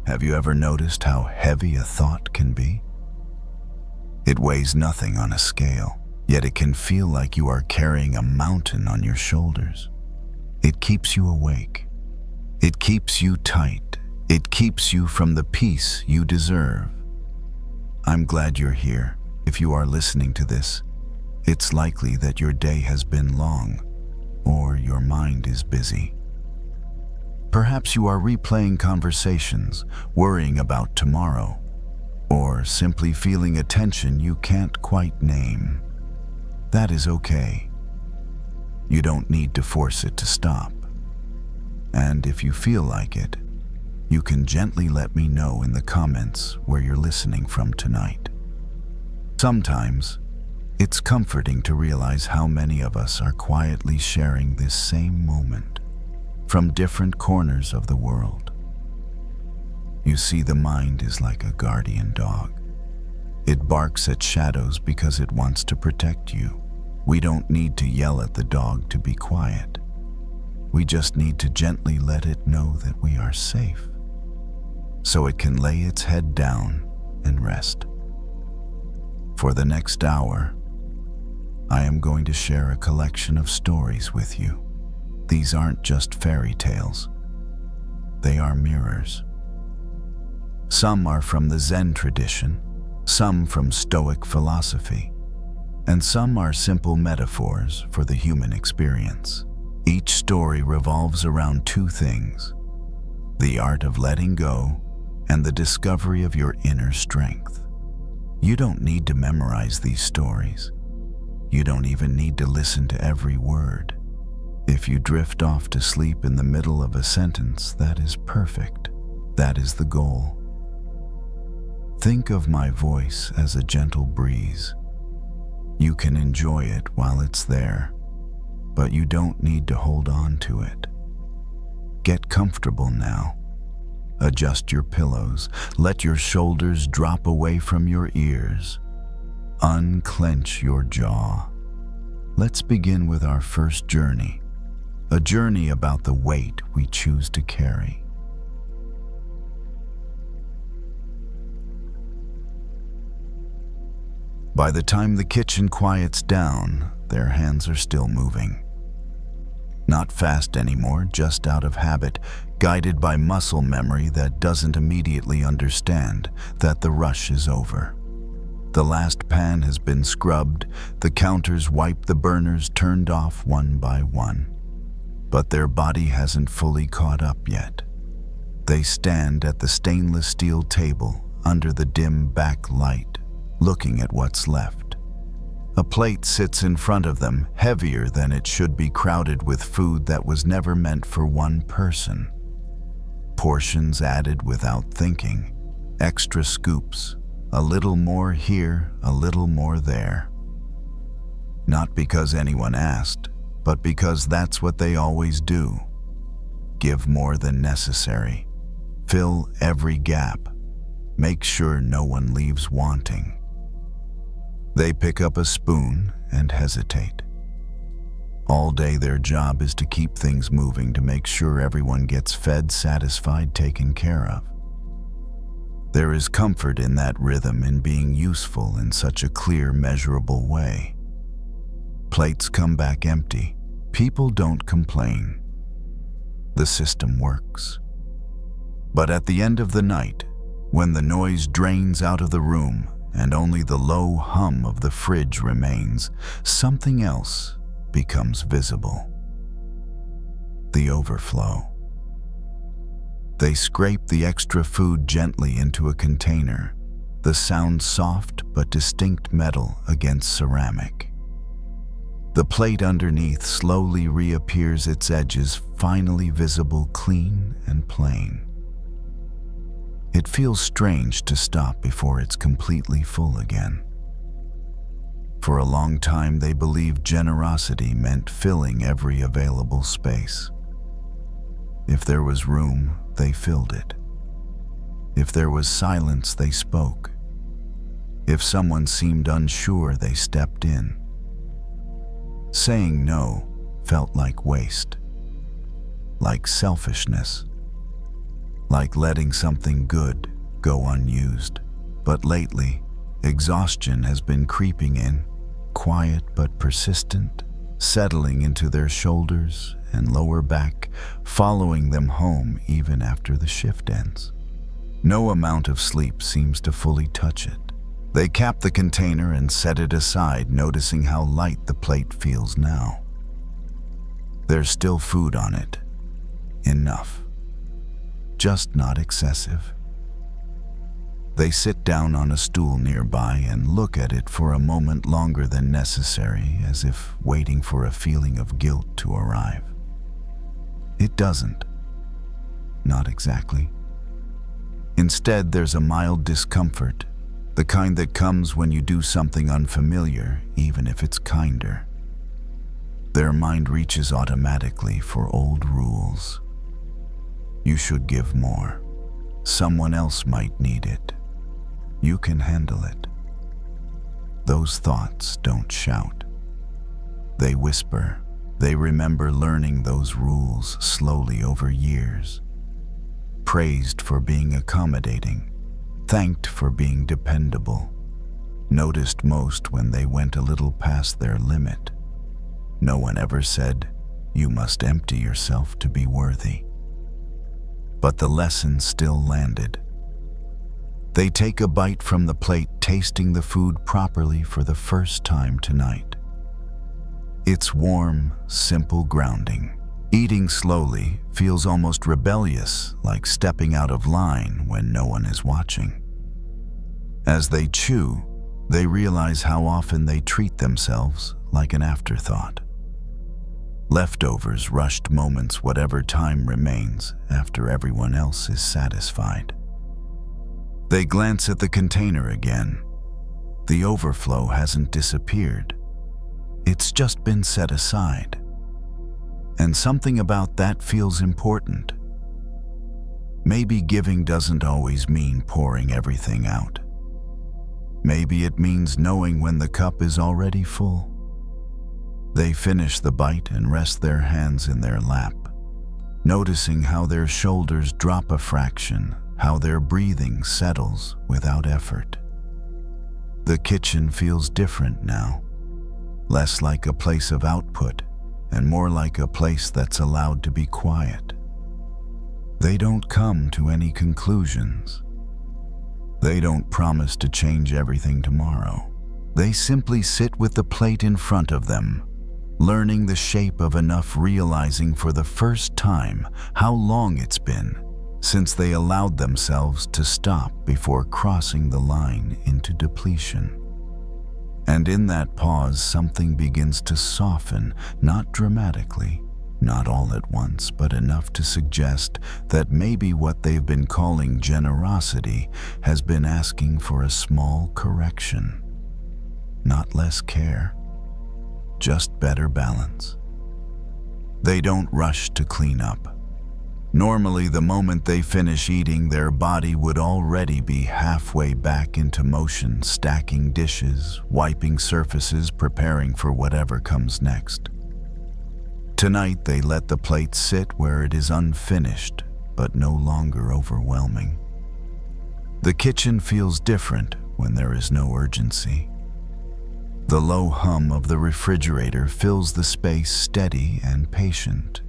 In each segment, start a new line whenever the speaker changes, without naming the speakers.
Have you ever noticed how heavy a thought can be? It weighs nothing on a scale, yet it can feel like you are carrying a mountain on your shoulders. It keeps you awake. It keeps you tight. It keeps you from the peace you deserve. I'm glad you're here. If you are listening to this, it's likely that your day has been long, or your mind is busy. Perhaps you are replaying conversations, worrying about tomorrow, or simply feeling a tension you can't quite name. That is okay. You don't need to force it to stop. And if you feel like it, you can gently let me know in the comments where you're listening from tonight. Sometimes, it's comforting to realize how many of us are quietly sharing this same moment from different corners of the world. You see, the mind is like a guardian dog. It barks at shadows because it wants to protect you. We don't need to yell at the dog to be quiet. We just need to gently let it know that we are safe, so it can lay its head down and rest. For the next hour, I am going to share a collection of stories with you. These aren't just fairy tales. They are mirrors. Some are from the Zen tradition, some from Stoic philosophy, and some are simple metaphors for the human experience. Each story revolves around two things: the art of letting go and the discovery of your inner strength. You don't need to memorize these stories. You don't even need to listen to every word. If you drift off to sleep in the middle of a sentence, that is perfect. That is the goal. Think of my voice as a gentle breeze. You can enjoy it while it's there, but you don't need to hold on to it. Get comfortable now. Adjust your pillows. Let your shoulders drop away from your ears. Unclench your jaw. Let's begin with our first journey, a journey about the weight we choose to carry. By the time the kitchen quiets down, their hands are still moving. Not fast anymore, just out of habit, guided by muscle memory that doesn't immediately understand that the rush is over. The last pan has been scrubbed, the counters wiped, the burners turned off one by one. But their body hasn't fully caught up yet. They stand at the stainless steel table under the dim backlight, looking at what's left. A plate sits in front of them, heavier than it should be, crowded with food that was never meant for one person. Portions added without thinking, extra scoops, a little more here, a little more there. Not because anyone asked, but because that's what they always do. Give more than necessary. Fill every gap. Make sure no one leaves wanting. They pick up a spoon and hesitate. All day their job is to keep things moving, to make sure everyone gets fed, satisfied, taken care of. There is comfort in that rhythm, in being useful in such a clear, measurable way. Plates come back empty. People don't complain. The system works. But at the end of the night, when the noise drains out of the room and only the low hum of the fridge remains, something else becomes visible. The overflow. They scrape the extra food gently into a container, the sound soft but distinct metal against ceramic. The plate underneath slowly reappears, its edges finally visible, clean and plain. It feels strange to stop before it's completely full again. For a long time, they believed generosity meant filling every available space. If there was room, they filled it. If there was silence, they spoke. If someone seemed unsure, they stepped in. Saying no felt like waste, like selfishness. like letting something good go unused. But lately, exhaustion has been creeping in, quiet but persistent, settling into their shoulders and lower back, following them home even after the shift ends. No amount of sleep seems to fully touch it. They cap the container and set it aside, noticing how light the plate feels now. There's still food on it. Enough. Just not excessive. They sit down on a stool nearby and look at it for a moment longer than necessary, as if waiting for a feeling of guilt to arrive. It doesn't. Not exactly. Instead, there's a mild discomfort, the kind that comes when you do something unfamiliar, even if it's kinder. Their mind reaches automatically for old rules. You should give more. Someone else might need it. You can handle it. Those thoughts don't shout. They whisper. They remember learning those rules slowly over years. Praised for being accommodating, thanked for being dependable, noticed most when they went a little past their limit. No one ever said, "You must empty yourself to be worthy." But the lesson still landed. They take a bite from the plate, tasting the food properly for the first time tonight. It's warm, simple grounding. Eating slowly feels almost rebellious, like stepping out of line when no one is watching. As they chew, they realize how often they treat themselves like an afterthought. Leftovers, rushed moments, whatever time remains after everyone else is satisfied. They glance at the container again. The overflow hasn't disappeared. It's just been set aside. And something about that feels important. Maybe giving doesn't always mean pouring everything out. Maybe it means knowing when the cup is already full. They finish the bite and rest their hands in their lap, noticing how their shoulders drop a fraction, how their breathing settles without effort. The kitchen feels different now, less like a place of output and more like a place that's allowed to be quiet. They don't come to any conclusions. They don't promise to change everything tomorrow. They simply sit with the plate in front of them, learning the shape of enough, realizing for the first time how long it's been since they allowed themselves to stop before crossing the line into depletion. And in that pause, something begins to soften, not dramatically, not all at once, but enough to suggest that maybe what they've been calling generosity has been asking for a small correction. Not less care, just better balance. They don't rush to clean up. Normally, the moment they finish eating, their body would already be halfway back into motion, stacking dishes, wiping surfaces, preparing for whatever comes next. Tonight, they let the plate sit where it is unfinished, but no longer overwhelming. The kitchen feels different when there is no urgency. The low hum of the refrigerator fills the space, steady and patient,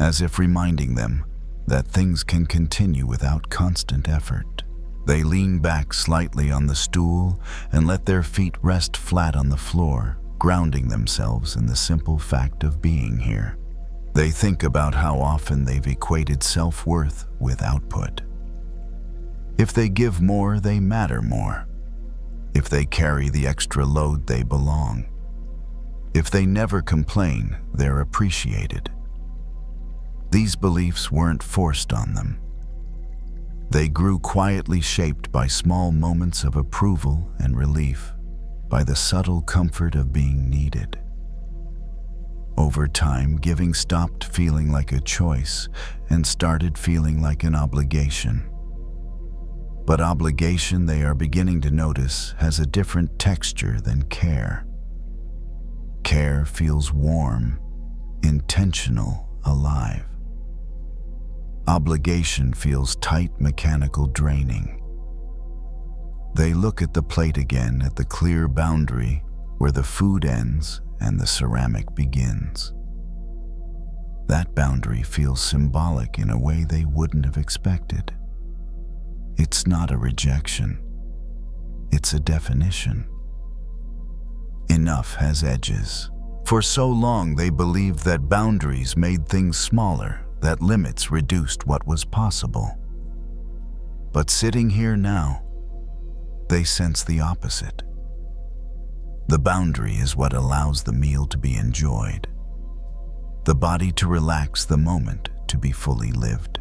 as if reminding them that things can continue without constant effort. They lean back slightly on the stool and let their feet rest flat on the floor, grounding themselves in the simple fact of being here. They think about how often they've equated self-worth with output. If they give more, they matter more. If they carry the extra load, they belong. If they never complain, they're appreciated. These beliefs weren't forced on them. They grew quietly, shaped by small moments of approval and relief, by the subtle comfort of being needed. Over time, giving stopped feeling like a choice and started feeling like an obligation. But obligation, they are beginning to notice, has a different texture than care. Care feels warm, intentional, alive. Obligation feels tight, mechanical, draining. They look at the plate again, at the clear boundary where the food ends and the ceramic begins. That boundary feels symbolic in a way they wouldn't have expected. It's not a rejection. It's a definition. Enough has edges. For so long they believed that boundaries made things smaller, that limits reduced what was possible. But sitting here now, they sense the opposite. The boundary is what allows the meal to be enjoyed, the body to relax, the moment to be fully lived.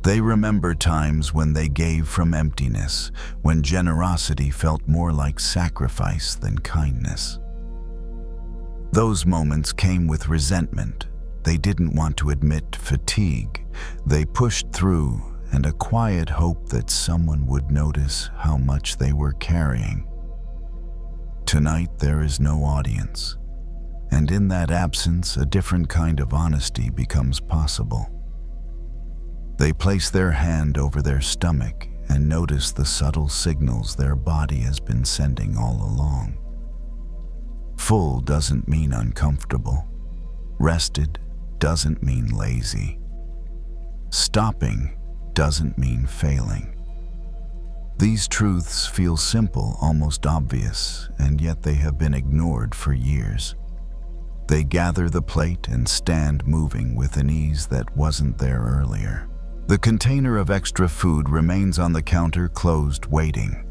They remember times when they gave from emptiness, when generosity felt more like sacrifice than kindness. Those moments came with resentment. They didn't want to admit fatigue. They pushed through, and a quiet hope that someone would notice how much they were carrying. Tonight there is no audience, and in that absence, a different kind of honesty becomes possible. They place their hand over their stomach and notice the subtle signals their body has been sending all along. Full doesn't mean uncomfortable. Rested doesn't mean lazy. Stopping doesn't mean failing. These truths feel simple, almost obvious, and yet they have been ignored for years. They gather the plate and stand moving with an ease that wasn't there earlier. The container of extra food remains on the counter, closed, waiting.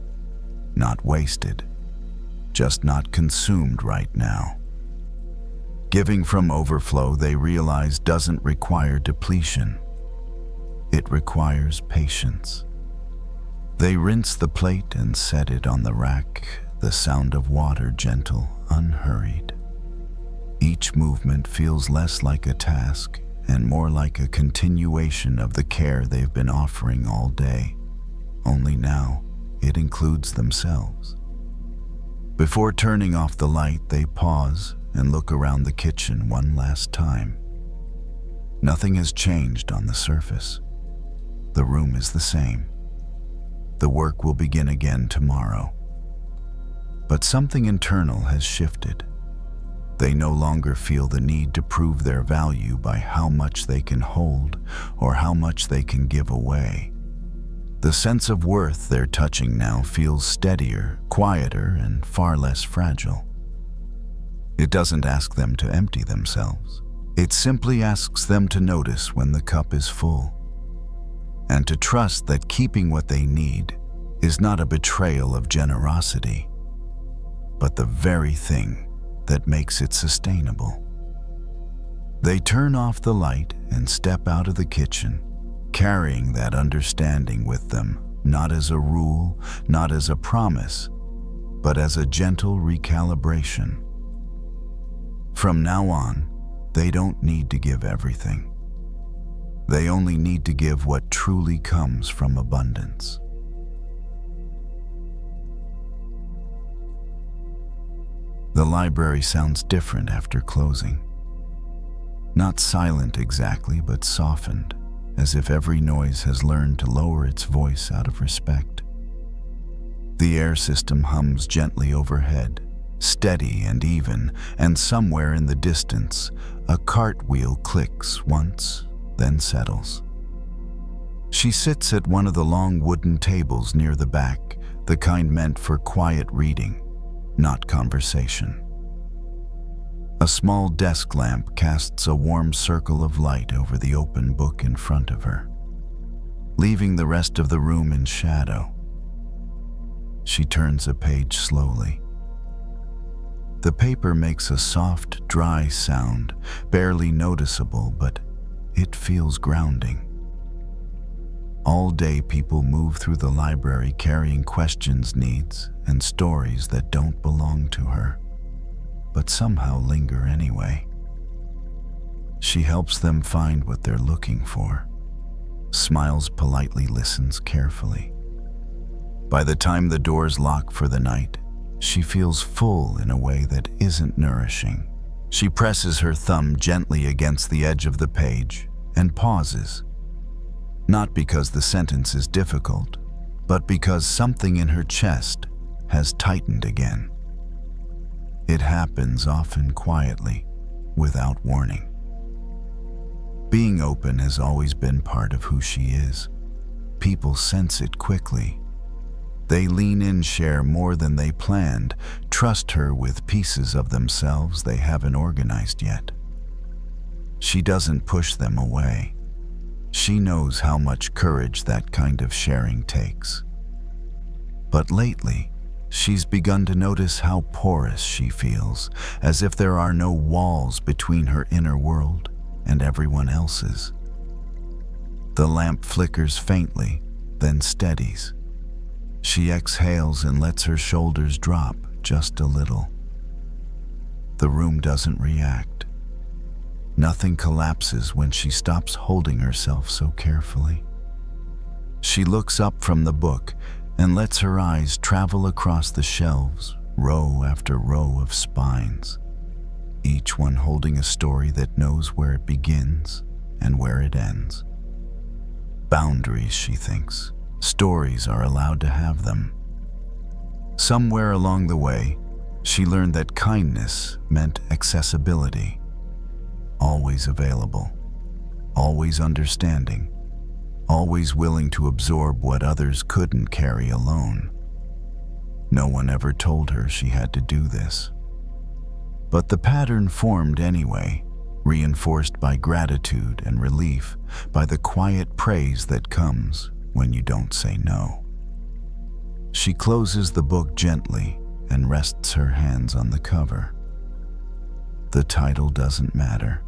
Not wasted, just not consumed right now. Giving from overflow, they realize, doesn't require depletion. It requires patience. They rinse the plate and set it on the rack, the sound of water gentle, unhurried. Each movement feels less like a task and more like a continuation of the care they've been offering all day. Only now, it includes themselves. Before turning off the light, they pause and look around the kitchen one last time. Nothing has changed on the surface. The room is the same. The work will begin again tomorrow. But something internal has shifted. They no longer feel the need to prove their value by how much they can hold or how much they can give away. The sense of worth they're touching now feels steadier, quieter, and far less fragile. It doesn't ask them to empty themselves. It simply asks them to notice when the cup is full, and to trust that keeping what they need is not a betrayal of generosity, but the very thing that makes it sustainable. They turn off the light and step out of the kitchen, carrying that understanding with them, not as a rule, not as a promise, but as a gentle recalibration. From now on, they don't need to give everything. They only need to give what truly comes from abundance. The library sounds different after closing. Not silent exactly, but softened, as if every noise has learned to lower its voice out of respect. The air system hums gently overhead, steady and even, and somewhere in the distance, a cartwheel clicks once, then settles. She sits at one of the long wooden tables near the back, the kind meant for quiet reading, not conversation. A small desk lamp casts a warm circle of light over the open book in front of her, leaving the rest of the room in shadow. She turns a page slowly. The paper makes a soft, dry sound, barely noticeable, but it feels grounding. All day people move through the library carrying questions, needs, and stories that don't belong to her, but somehow linger anyway. She helps them find what they're looking for, smiles politely, listens carefully. By the time the doors lock for the night, she feels full in a way that isn't nourishing. She presses her thumb gently against the edge of the page, and pauses. Not because the sentence is difficult, but because something in her chest has tightened again. It happens often quietly, without warning. Being open has always been part of who she is. People sense it quickly. They lean in, share more than they planned, trust her with pieces of themselves they haven't organized yet. She doesn't push them away. She knows how much courage that kind of sharing takes. But lately, she's begun to notice how porous she feels, as if there are no walls between her inner world and everyone else's. The lamp flickers faintly, then steadies. She exhales and lets her shoulders drop just a little. The room doesn't react. Nothing collapses when she stops holding herself so carefully. She looks up from the book and lets her eyes travel across the shelves, row after row of spines, each one holding a story that knows where it begins and where it ends. Boundaries, she thinks. Stories are allowed to have them. Somewhere along the way, she learned that kindness meant accessibility. Always available, always understanding, always willing to absorb what others couldn't carry alone. No one ever told her she had to do this. But the pattern formed anyway, reinforced by gratitude and relief, by the quiet praise that comes when you don't say no. She closes the book gently and rests her hands on the cover. The title doesn't matter.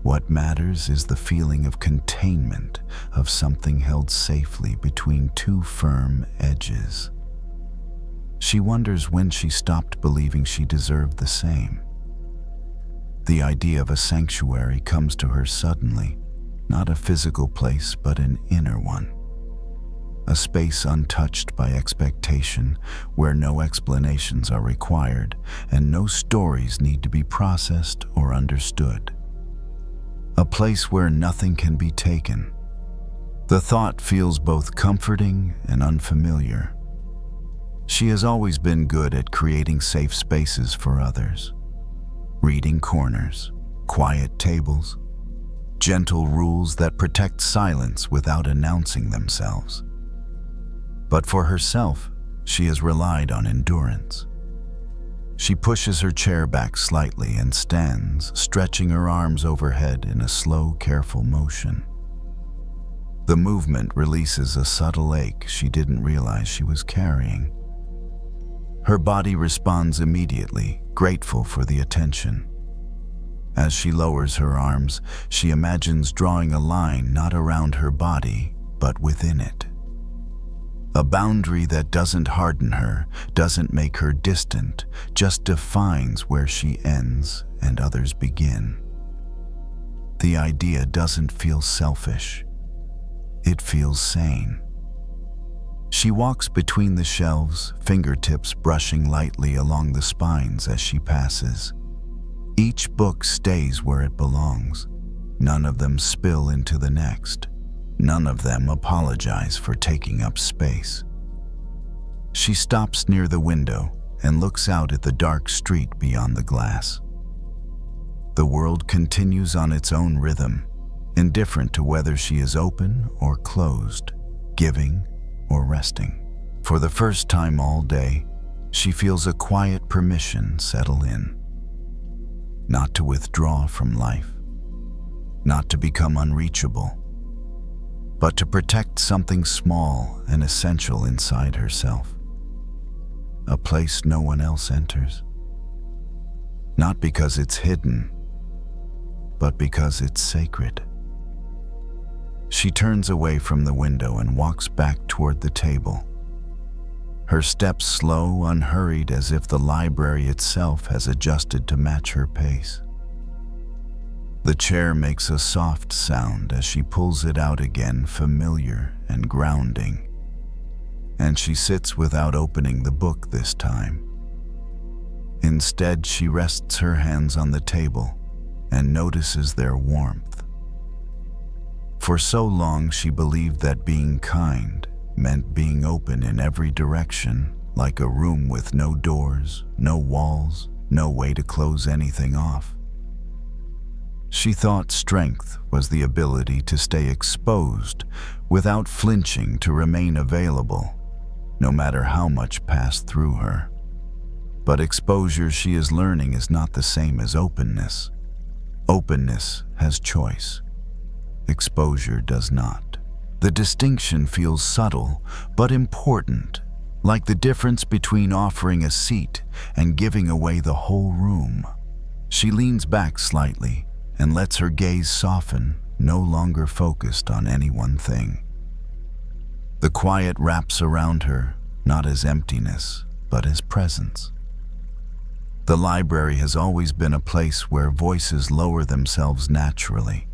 What matters is the feeling of containment, of something held safely between two firm edges. She wonders when she stopped believing she deserved the same. The idea of a sanctuary comes to her suddenly, not a physical place, but an inner one. A space untouched by expectation, where no explanations are required and no stories need to be processed or understood. A place where nothing can be taken. The thought feels both comforting and unfamiliar. She has always been good at creating safe spaces for others. Reading corners, quiet tables, gentle rules that protect silence without announcing themselves. But for herself, she has relied on endurance. She pushes her chair back slightly and stands, stretching her arms overhead in a slow, careful motion. The movement releases a subtle ache she didn't realize she was carrying. Her body responds immediately, grateful for the attention. As she lowers her arms, she imagines drawing a line not around her body, but within it. A boundary that doesn't harden her, doesn't make her distant, just defines where she ends and others begin. The idea doesn't feel selfish. It feels sane. She walks between the shelves, fingertips brushing lightly along the spines as she passes. Each book stays where it belongs. None of them spill into the next. None of them apologize for taking up space. She stops near the window and looks out at the dark street beyond the glass. The world continues on its own rhythm, indifferent to whether she is open or closed, giving or resting. For the first time all day, she feels a quiet permission settle in. Not to withdraw from life, not to become unreachable, but to protect something small and essential inside herself. A place no one else enters. Not because it's hidden, but because it's sacred. She turns away from the window and walks back toward the table. Her steps slow, unhurried, as if the library itself has adjusted to match her pace. The chair makes a soft sound as she pulls it out again, familiar and grounding. And she sits without opening the book this time. Instead, she rests her hands on the table and notices their warmth. For so long she believed that being kind meant being open in every direction, like a room with no doors, no walls, no way to close anything off. She thought strength was the ability to stay exposed without flinching, to remain available, no matter how much passed through her. But exposure, she is learning, is not the same as openness. Openness has choice. Exposure does not. The distinction feels subtle but important, like the difference between offering a seat and giving away the whole room. She leans back slightly and lets her gaze soften, no longer focused on any one thing. The quiet wraps around her, not as emptiness, but as presence. The library has always been a place where voices lower themselves naturally,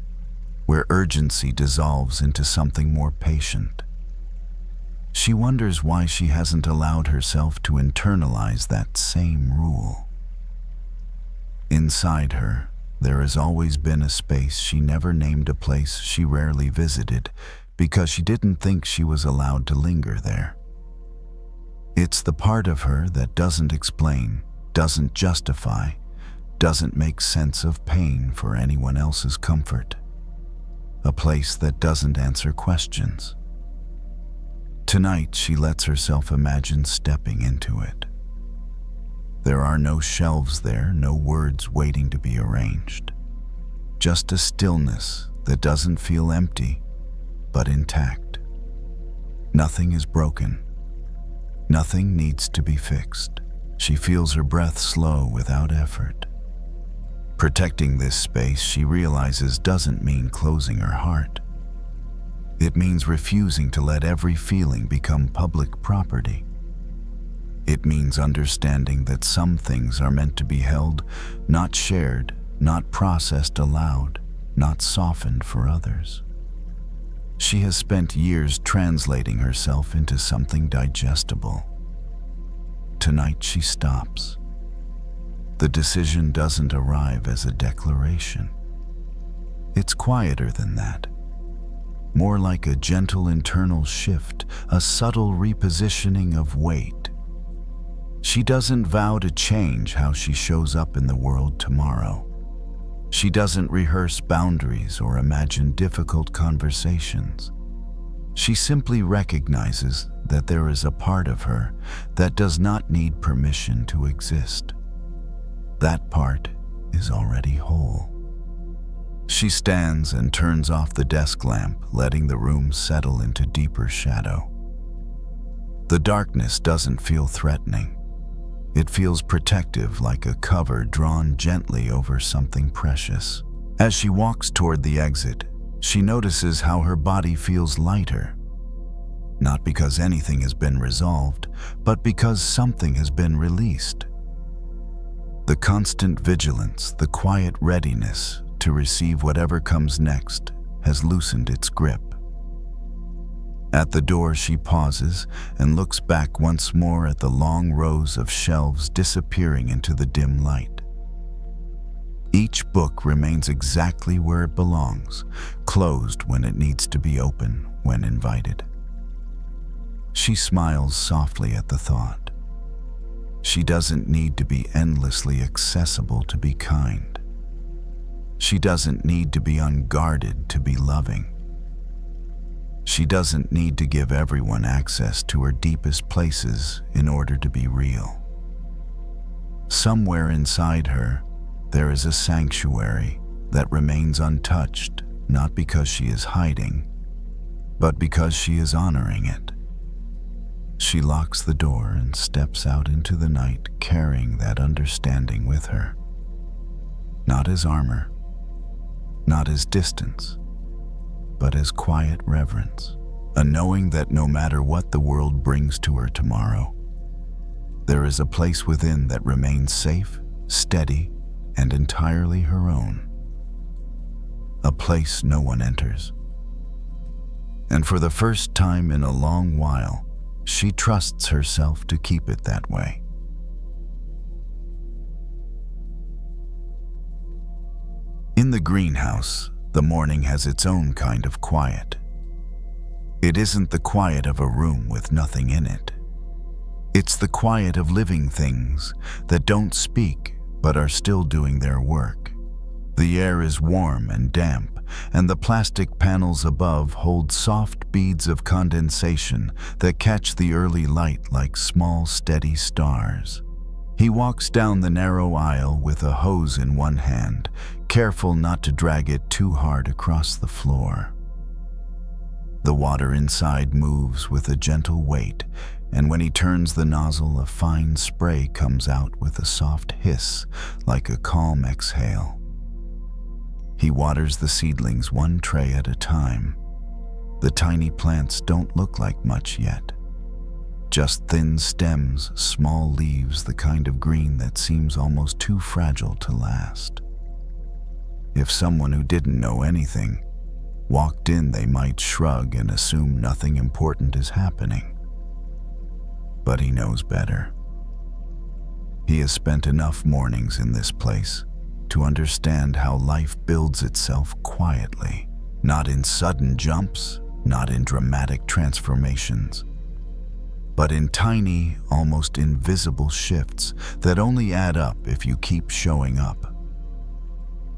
where urgency dissolves into something more patient. She wonders why she hasn't allowed herself to internalize that same rule. Inside her, there has always been a space she never named, a place she rarely visited because she didn't think she was allowed to linger there. It's the part of her that doesn't explain, doesn't justify, doesn't make sense of pain for anyone else's comfort. A place that doesn't answer questions. Tonight, she lets herself imagine stepping into it. There are no shelves there, no words waiting to be arranged. Just a stillness that doesn't feel empty, but intact. Nothing is broken. Nothing needs to be fixed. She feels her breath slow without effort. Protecting this space, she realizes, doesn't mean closing her heart. It means refusing to let every feeling become public property. It means understanding that some things are meant to be held, not shared, not processed aloud, not softened for others. She has spent years translating herself into something digestible. Tonight she stops. The decision doesn't arrive as a declaration. It's quieter than that. More like a gentle internal shift, a subtle repositioning of weight. She doesn't vow to change how she shows up in the world tomorrow. She doesn't rehearse boundaries or imagine difficult conversations. She simply recognizes that there is a part of her that does not need permission to exist. That part is already whole. She stands and turns off the desk lamp, letting the room settle into deeper shadow. The darkness doesn't feel threatening. It feels protective, like a cover drawn gently over something precious. As she walks toward the exit, she notices how her body feels lighter. Not because anything has been resolved, but because something has been released. The constant vigilance, the quiet readiness to receive whatever comes next, has loosened its grip. At the door, she pauses and looks back once more at the long rows of shelves disappearing into the dim light. Each book remains exactly where it belongs, closed when it needs to be open when invited. She smiles softly at the thought. She doesn't need to be endlessly accessible to be kind. She doesn't need to be unguarded to be loving. She doesn't need to give everyone access to her deepest places in order to be real. Somewhere inside her, there is a sanctuary that remains untouched, not because she is hiding, but because she is honoring it. She locks the door and steps out into the night, carrying that understanding with her. Not as armor, not as distance, but as quiet reverence, a knowing that no matter what the world brings to her tomorrow, there is a place within that remains safe, steady, and entirely her own. A place no one enters. And for the first time in a long while, she trusts herself to keep it that way. In the greenhouse, The morning has its own kind of quiet. It isn't the quiet of a room with nothing in it. It's the quiet of living things that don't speak but are still doing their work. The air is warm and damp, and the plastic panels above hold soft beads of condensation that catch the early light like small, steady stars. He walks down the narrow aisle with a hose in one hand, careful not to drag it too hard across the floor. The water inside moves with a gentle weight, and when he turns the nozzle, a fine spray comes out with a soft hiss like a calm exhale. He waters the seedlings one tray at a time. The tiny plants don't look like much yet. Just thin stems, small leaves, the kind of green that seems almost too fragile to last. If someone who didn't know anything walked in, they might shrug and assume nothing important is happening. But he knows better. He has spent enough mornings in this place to understand how life builds itself quietly, not in sudden jumps, not in dramatic transformations, but in tiny, almost invisible shifts that only add up if you keep showing up.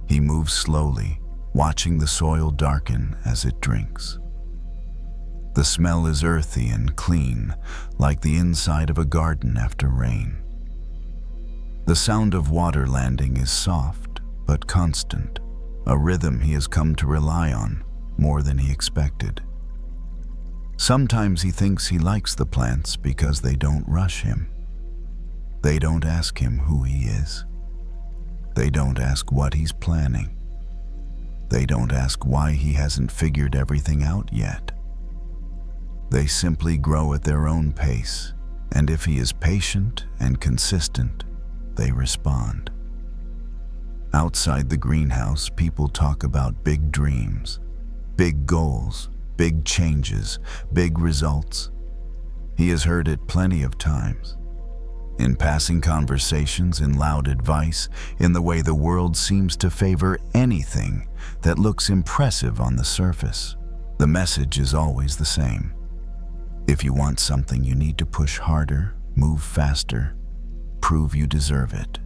He moves slowly, watching the soil darken as it drinks. The smell is earthy and clean, like the inside of a garden after rain. The sound of water landing is soft but constant, a rhythm he has come to rely on more than he expected. Sometimes he thinks he likes the plants because they don't rush him. They don't ask him who he is. They don't ask what he's planning. They don't ask why he hasn't figured everything out yet. They simply grow at their own pace, and if he is patient and consistent, they respond. Outside the greenhouse, people talk about big dreams, big goals, big changes, big results. He has heard it plenty of times. In passing conversations, in loud advice, in the way the world seems to favor anything that looks impressive on the surface. The message is always the same. If you want something, you need to push harder, move faster, prove you deserve it.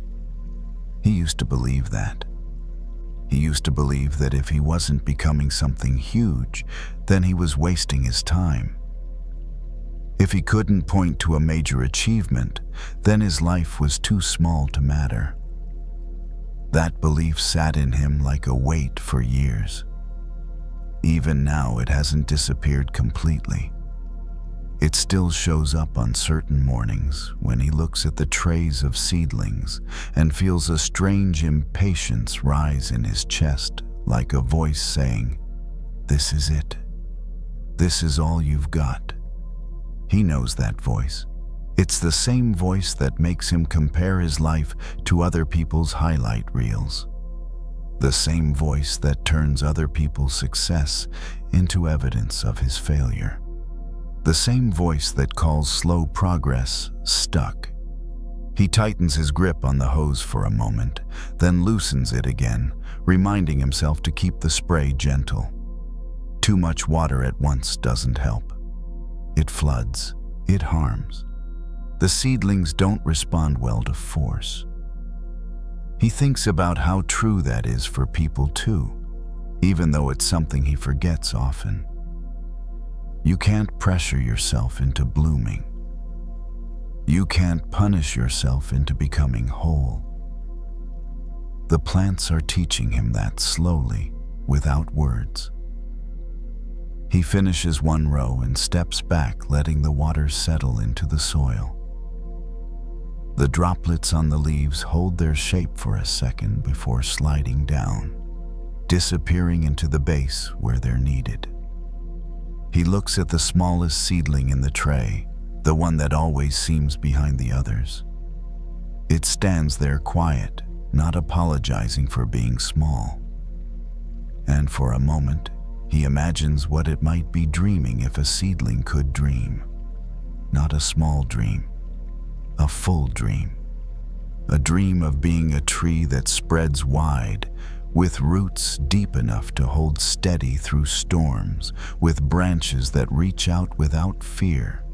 He used to believe that. He used to believe that if he wasn't becoming something huge, then he was wasting his time. If he couldn't point to a major achievement, then his life was too small to matter. That belief sat in him like a weight for years. Even now, it hasn't disappeared completely. It still shows up on certain mornings when he looks at the trays of seedlings and feels a strange impatience rise in his chest, like a voice saying, "This is it. This is all you've got." He knows that voice. It's the same voice that makes him compare his life to other people's highlight reels. The same voice that turns other people's success into evidence of his failure. The same voice that calls slow progress stuck. He tightens his grip on the hose for a moment, then loosens it again, reminding himself to keep the spray gentle. Too much water at once doesn't help. It floods. It harms. The seedlings don't respond well to force. He thinks about how true that is for people too, even though it's something he forgets often. You can't pressure yourself into blooming. You can't punish yourself into becoming whole. The plants are teaching him that slowly, without words. He finishes one row and steps back, letting the water settle into the soil. The droplets on the leaves hold their shape for a second before sliding down, disappearing into the base where they're needed. He looks at the smallest seedling in the tray, the one that always seems behind the others. It stands there quiet, not apologizing for being small. And for a moment, he imagines what it might be dreaming if a seedling could dream. Not a small dream, a full dream. A dream of being a tree that spreads wide, with roots deep enough to hold steady through storms, with branches that reach out without fear,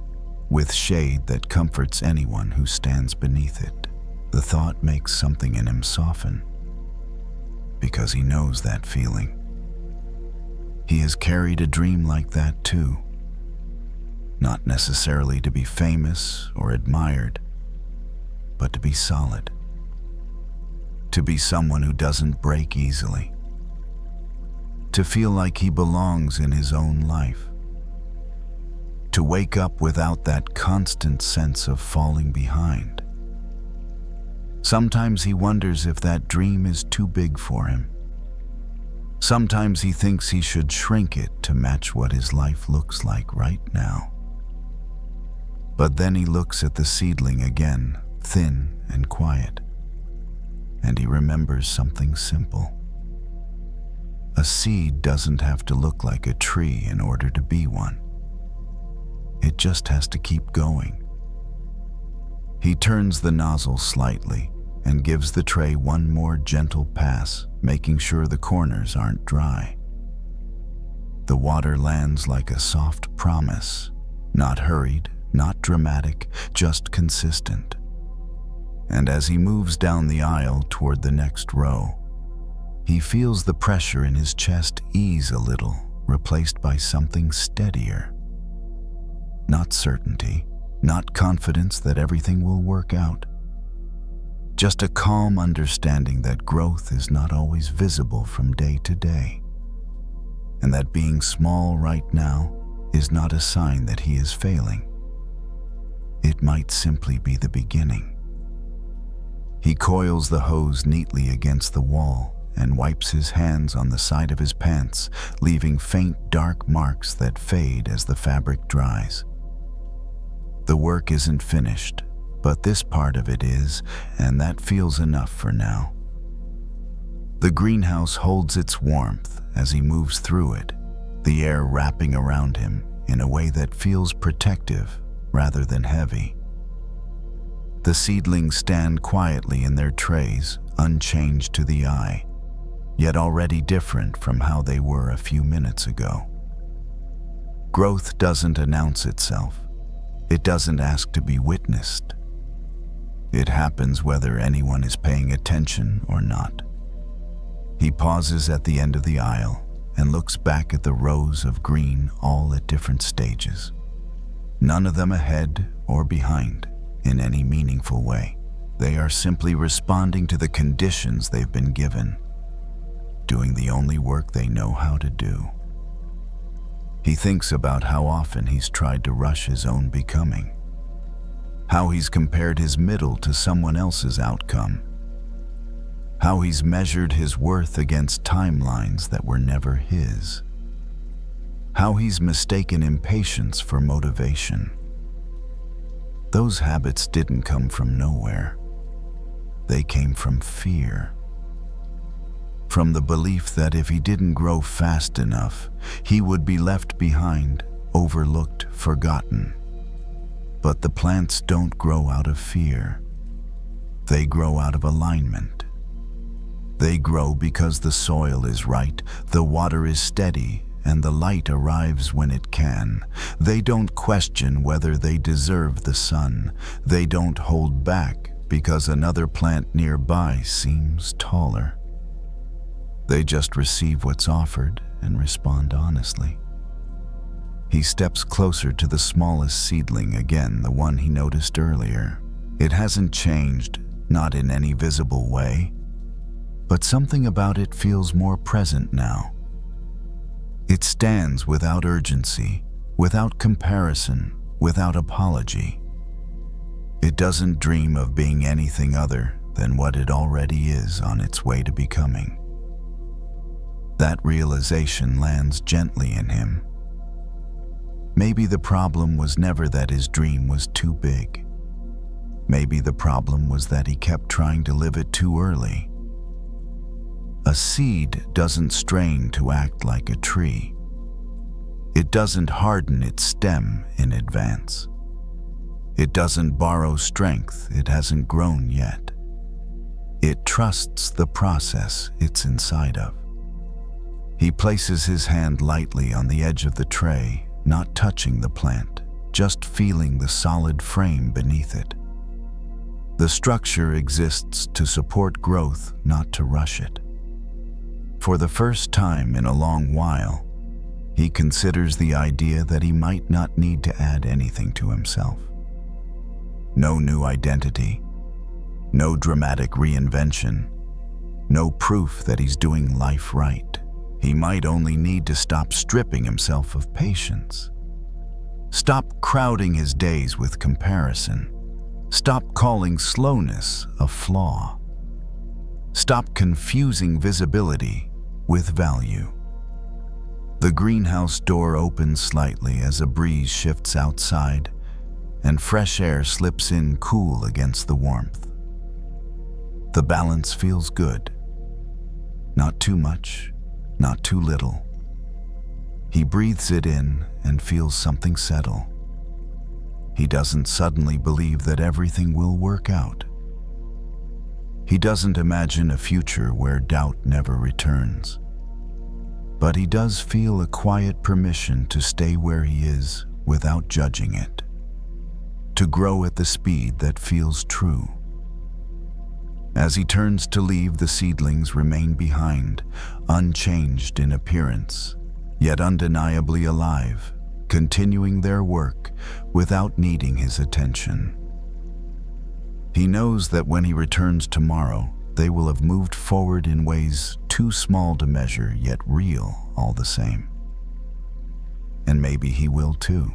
with shade that comforts anyone who stands beneath it. The thought makes something in him soften, because he knows that feeling. He has carried a dream like that too, not necessarily to be famous or admired, but to be solid. To be someone who doesn't break easily. To feel like he belongs in his own life. To wake up without that constant sense of falling behind. Sometimes he wonders if that dream is too big for him. Sometimes he thinks he should shrink it to match what his life looks like right now. But then he looks at the seedling again, thin and quiet, and he remembers something simple. A seed doesn't have to look like a tree in order to be one. It just has to keep going. He turns the nozzle slightly and gives the tray one more gentle pass, making sure the corners aren't dry. The water lands like a soft promise, not hurried, not dramatic, just consistent. And as he moves down the aisle toward the next row, he feels the pressure in his chest ease a little, replaced by something steadier. Not certainty, not confidence that everything will work out. Just a calm understanding that growth is not always visible from day to day, and that being small right now is not a sign that he is failing. It might simply be the beginning. He coils the hose neatly against the wall and wipes his hands on the side of his pants, leaving faint dark marks that fade as the fabric dries. The work isn't finished, but this part of it is, and that feels enough for now. The greenhouse holds its warmth as he moves through it, the air wrapping around him in a way that feels protective rather than heavy. The seedlings stand quietly in their trays, unchanged to the eye, yet already different from how they were a few minutes ago. Growth doesn't announce itself. It doesn't ask to be witnessed. It happens whether anyone is paying attention or not. He pauses at the end of the aisle and looks back at the rows of green, all at different stages. None of them ahead or behind in any meaningful way. They are simply responding to the conditions they've been given, doing the only work they know how to do. He thinks about how often he's tried to rush his own becoming, how he's compared his middle to someone else's outcome, how he's measured his worth against timelines that were never his, how he's mistaken impatience for motivation. Those habits didn't come from nowhere. They came from fear. From the belief that if he didn't grow fast enough, he would be left behind, overlooked, forgotten. But the plants don't grow out of fear. They grow out of alignment. They grow because the soil is right, the water is steady, and the light arrives when it can. They don't question whether they deserve the sun. They don't hold back because another plant nearby seems taller. They just receive what's offered and respond honestly. He steps closer to the smallest seedling again, the one he noticed earlier. It hasn't changed, not in any visible way, but something about it feels more present now. It stands without urgency, without comparison, without apology. It doesn't dream of being anything other than what it already is on its way to becoming. That realization lands gently in him. Maybe the problem was never that his dream was too big. Maybe the problem was that he kept trying to live it too early. A seed doesn't strain to act like a tree. It doesn't harden its stem in advance. It doesn't borrow strength it hasn't grown yet. It trusts the process it's inside of. He places his hand lightly on the edge of the tray, not touching the plant, just feeling the solid frame beneath it. The structure exists to support growth, not to rush it. For the first time in a long while, he considers the idea that he might not need to add anything to himself. No new identity, no dramatic reinvention, no proof that he's doing life right. He might only need to stop stripping himself of patience. Stop crowding his days with comparison. Stop calling slowness a flaw. Stop confusing visibility with value. The greenhouse door opens slightly as a breeze shifts outside, and fresh air slips in cool against the warmth. The balance feels good. Not too much, not too little. He breathes it in and feels something settle. He doesn't suddenly believe that everything will work out. He doesn't imagine a future where doubt never returns. But he does feel a quiet permission to stay where he is without judging it, to grow at the speed that feels true. As he turns to leave, the seedlings remain behind, unchanged in appearance, yet undeniably alive, continuing their work without needing his attention. He knows that when he returns tomorrow, they will have moved forward in ways too small to measure, yet real all the same. And maybe he will too.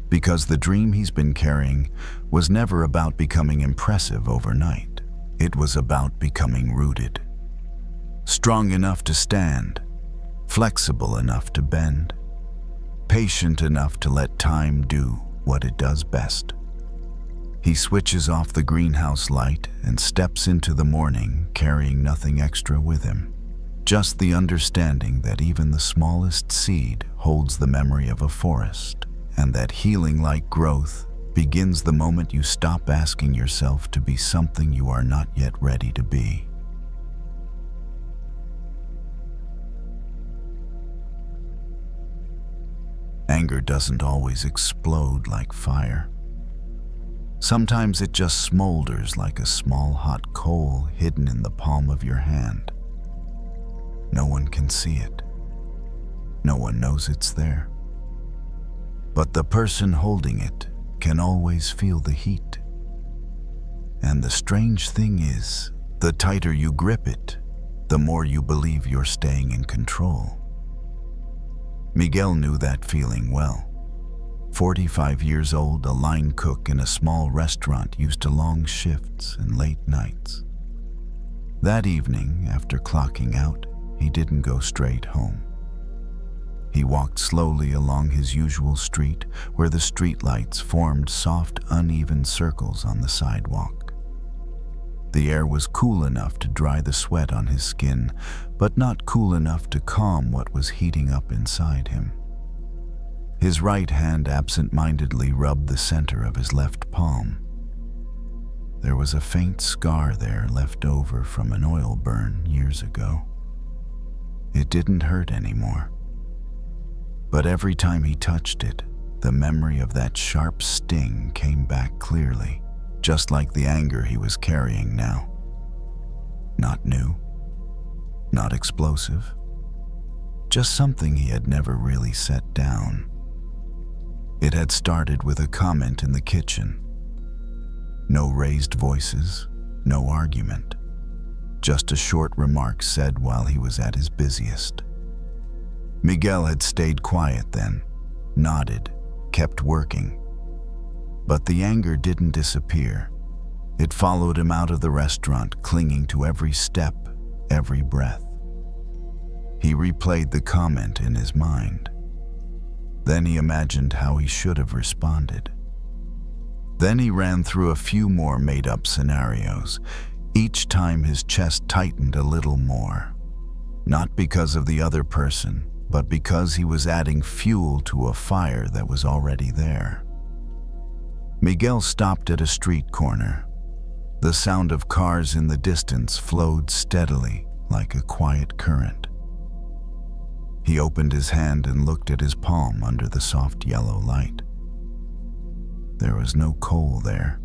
Because the dream he's been carrying was never about becoming impressive overnight. It was about becoming rooted. Strong enough to stand, flexible enough to bend, patient enough to let time do what it does best. He switches off the greenhouse light and steps into the morning carrying nothing extra with him. Just the understanding that even the smallest seed holds the memory of a forest, and that healing-like growth begins the moment you stop asking yourself to be something you are not yet ready to be. Anger doesn't always explode like fire. Sometimes it just smolders like a small hot coal hidden in the palm of your hand. No one can see it. No one knows it's there. But the person holding it can always feel the heat. And the strange thing is, the tighter you grip it, the more you believe you're staying in control. Miguel knew that feeling well. 45 years old, a line cook in a small restaurant used to long shifts and late nights. That evening, after clocking out, he didn't go straight home. He walked slowly along his usual street where the streetlights formed soft, uneven circles on the sidewalk. The air was cool enough to dry the sweat on his skin, but not cool enough to calm what was heating up inside him. His right hand absent-mindedly rubbed the center of his left palm. There was a faint scar there left over from an oil burn years ago. It didn't hurt anymore. But every time he touched it, the memory of that sharp sting came back clearly, just like the anger he was carrying now. Not new, not explosive, just something he had never really set down. It had started with a comment in the kitchen. No raised voices, no argument. Just a short remark said while he was at his busiest. Miguel had stayed quiet then, nodded, kept working. But the anger didn't disappear. It followed him out of the restaurant, clinging to every step, every breath. He replayed the comment in his mind. Then he imagined how he should have responded. Then he ran through a few more made-up scenarios. Each time his chest tightened a little more. Not because of the other person, but because he was adding fuel to a fire that was already there. Miguel stopped at a street corner. The sound of cars in the distance flowed steadily like a quiet current. He opened his hand and looked at his palm under the soft yellow light. There was no coal there,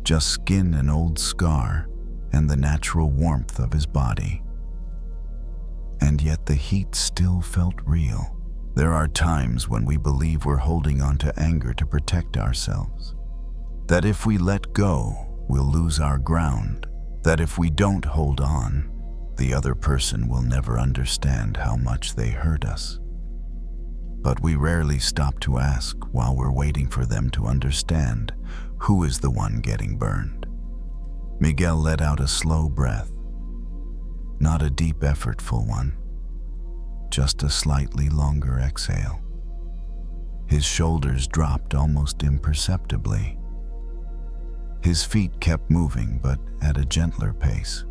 just skin and old scar and the natural warmth of his body. And yet the heat still felt real. There are times when we believe we're holding on to anger to protect ourselves. That if we let go, we'll lose our ground. That if we don't hold on, the other person will never understand how much they hurt us. But we rarely stop to ask, while we're waiting for them to understand, who is the one getting burned. Miguel let out a slow breath. Not a deep, effortful one, just a slightly longer exhale. His shoulders dropped almost imperceptibly. His feet kept moving, but at a gentler pace.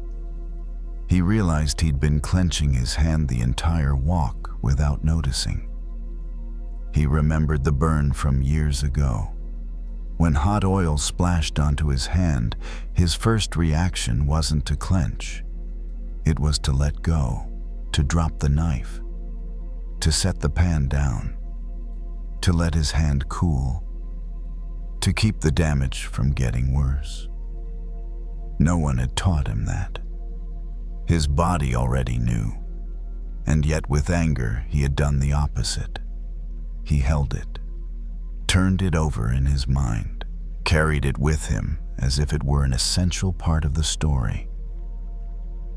He realized he'd been clenching his hand the entire walk without noticing. He remembered the burn from years ago. When hot oil splashed onto his hand, his first reaction wasn't to clench. It was to let go, to drop the knife, to set the pan down, to let his hand cool, to keep the damage from getting worse. No one had taught him that. His body already knew, and yet with anger he had done the opposite. He held it, turned it over in his mind, carried it with him as if it were an essential part of the story.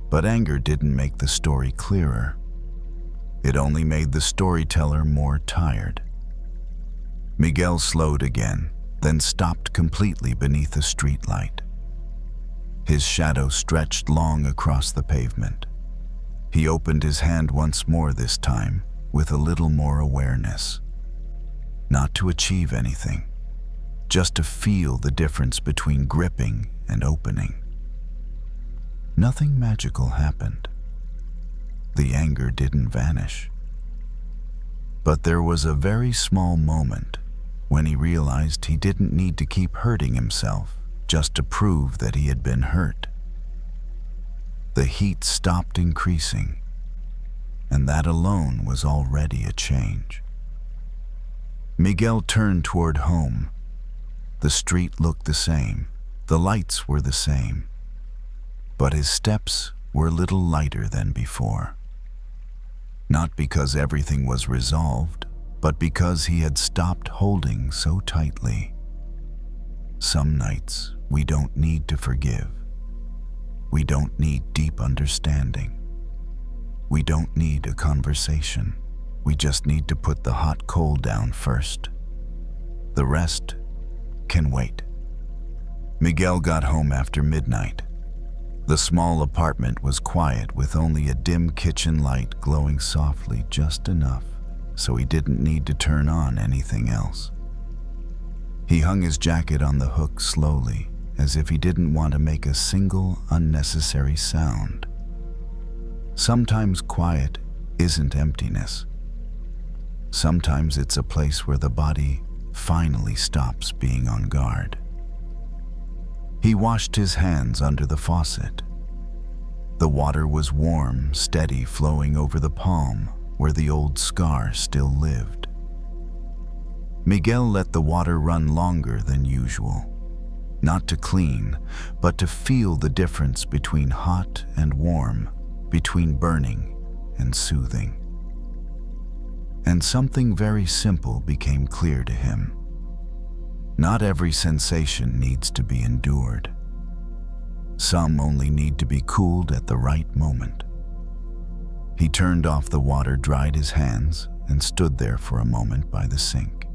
But anger didn't make the story clearer. It only made the storyteller more tired. Miguel slowed again, then stopped completely beneath a streetlight. His shadow stretched long across the pavement. He opened his hand once more, this time with a little more awareness. Not to achieve anything, just to feel the difference between gripping and opening. Nothing magical happened. The anger didn't vanish. But there was a very small moment when he realized he didn't need to keep hurting himself just to prove that he had been hurt. The heat stopped increasing, and that alone was already a change. Miguel turned toward home. The street looked the same, the lights were the same, but his steps were a little lighter than before. Not because everything was resolved, but because he had stopped holding so tightly. Some nights we don't need to forgive. We don't need deep understanding. We don't need a conversation. We just need to put the hot coal down first. The rest can wait. Miguel got home after midnight. The small apartment was quiet, with only a dim kitchen light glowing softly, just enough so he didn't need to turn on anything else. He hung his jacket on the hook slowly, as if he didn't want to make a single unnecessary sound. Sometimes quiet isn't emptiness. Sometimes it's a place where the body finally stops being on guard. He washed his hands under the faucet. The water was warm, steady, flowing over the palm where the old scar still lived. Miguel let the water run longer than usual, not to clean, but to feel the difference between hot and warm, between burning and soothing. And something very simple became clear to him. Not every sensation needs to be endured. Some only need to be cooled at the right moment. He turned off the water, dried his hands, and stood there for a moment by the sink.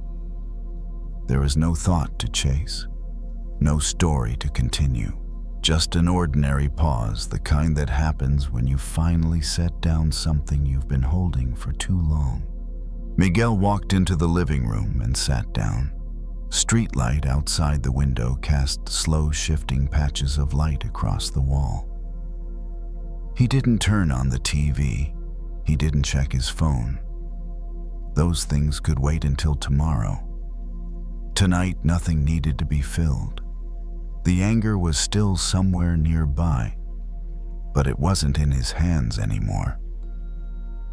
There was no thought to chase, no story to continue, just an ordinary pause, the kind that happens when you finally set down something you've been holding for too long. Miguel walked into the living room and sat down. Streetlight outside the window cast slow, shifting patches of light across the wall. He didn't turn on the TV. He didn't check his phone. Those things could wait until tomorrow. Tonight, nothing needed to be filled. The anger was still somewhere nearby, but it wasn't in his hands anymore.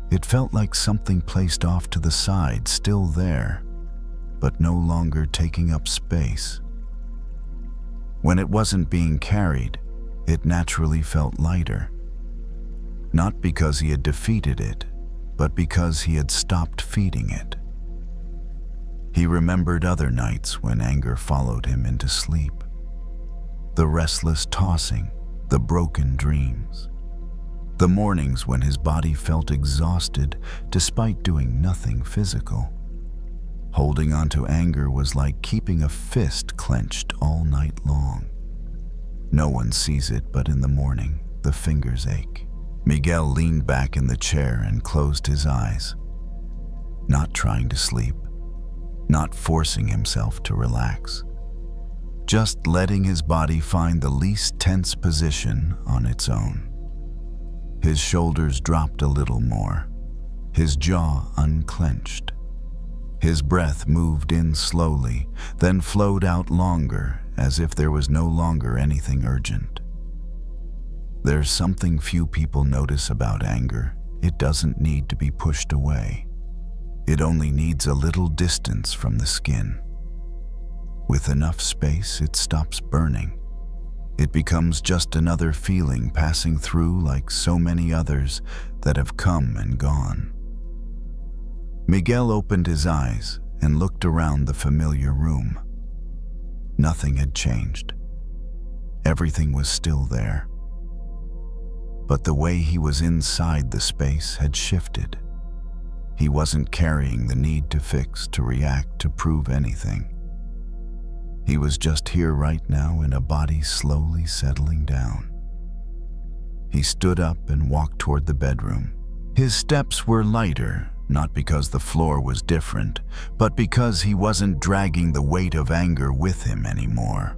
It felt like something placed off to the side, still there, but no longer taking up space. When it wasn't being carried, it naturally felt lighter. Not because he had defeated it, but because he had stopped feeding it. He remembered other nights when anger followed him into sleep. The restless tossing, the broken dreams. The mornings when his body felt exhausted despite doing nothing physical. Holding on to anger was like keeping a fist clenched all night long. No one sees it, but in the morning, the fingers ache. Miguel leaned back in the chair and closed his eyes. Not trying to sleep, not forcing himself to relax. Just letting his body find the least tense position on its own. His shoulders dropped a little more, his jaw unclenched. His breath moved in slowly, then flowed out longer, as if there was no longer anything urgent. There's something few people notice about anger. It doesn't need to be pushed away. It only needs a little distance from the skin. With enough space, it stops burning. It becomes just another feeling passing through like so many others that have come and gone. Miguel opened his eyes and looked around the familiar room. Nothing had changed. Everything was still there. But the way he was inside the space had shifted. He wasn't carrying the need to fix, to react, to prove anything. He was just here right now in a body slowly settling down. He stood up and walked toward the bedroom. His steps were lighter, not because the floor was different, but because he wasn't dragging the weight of anger with him anymore.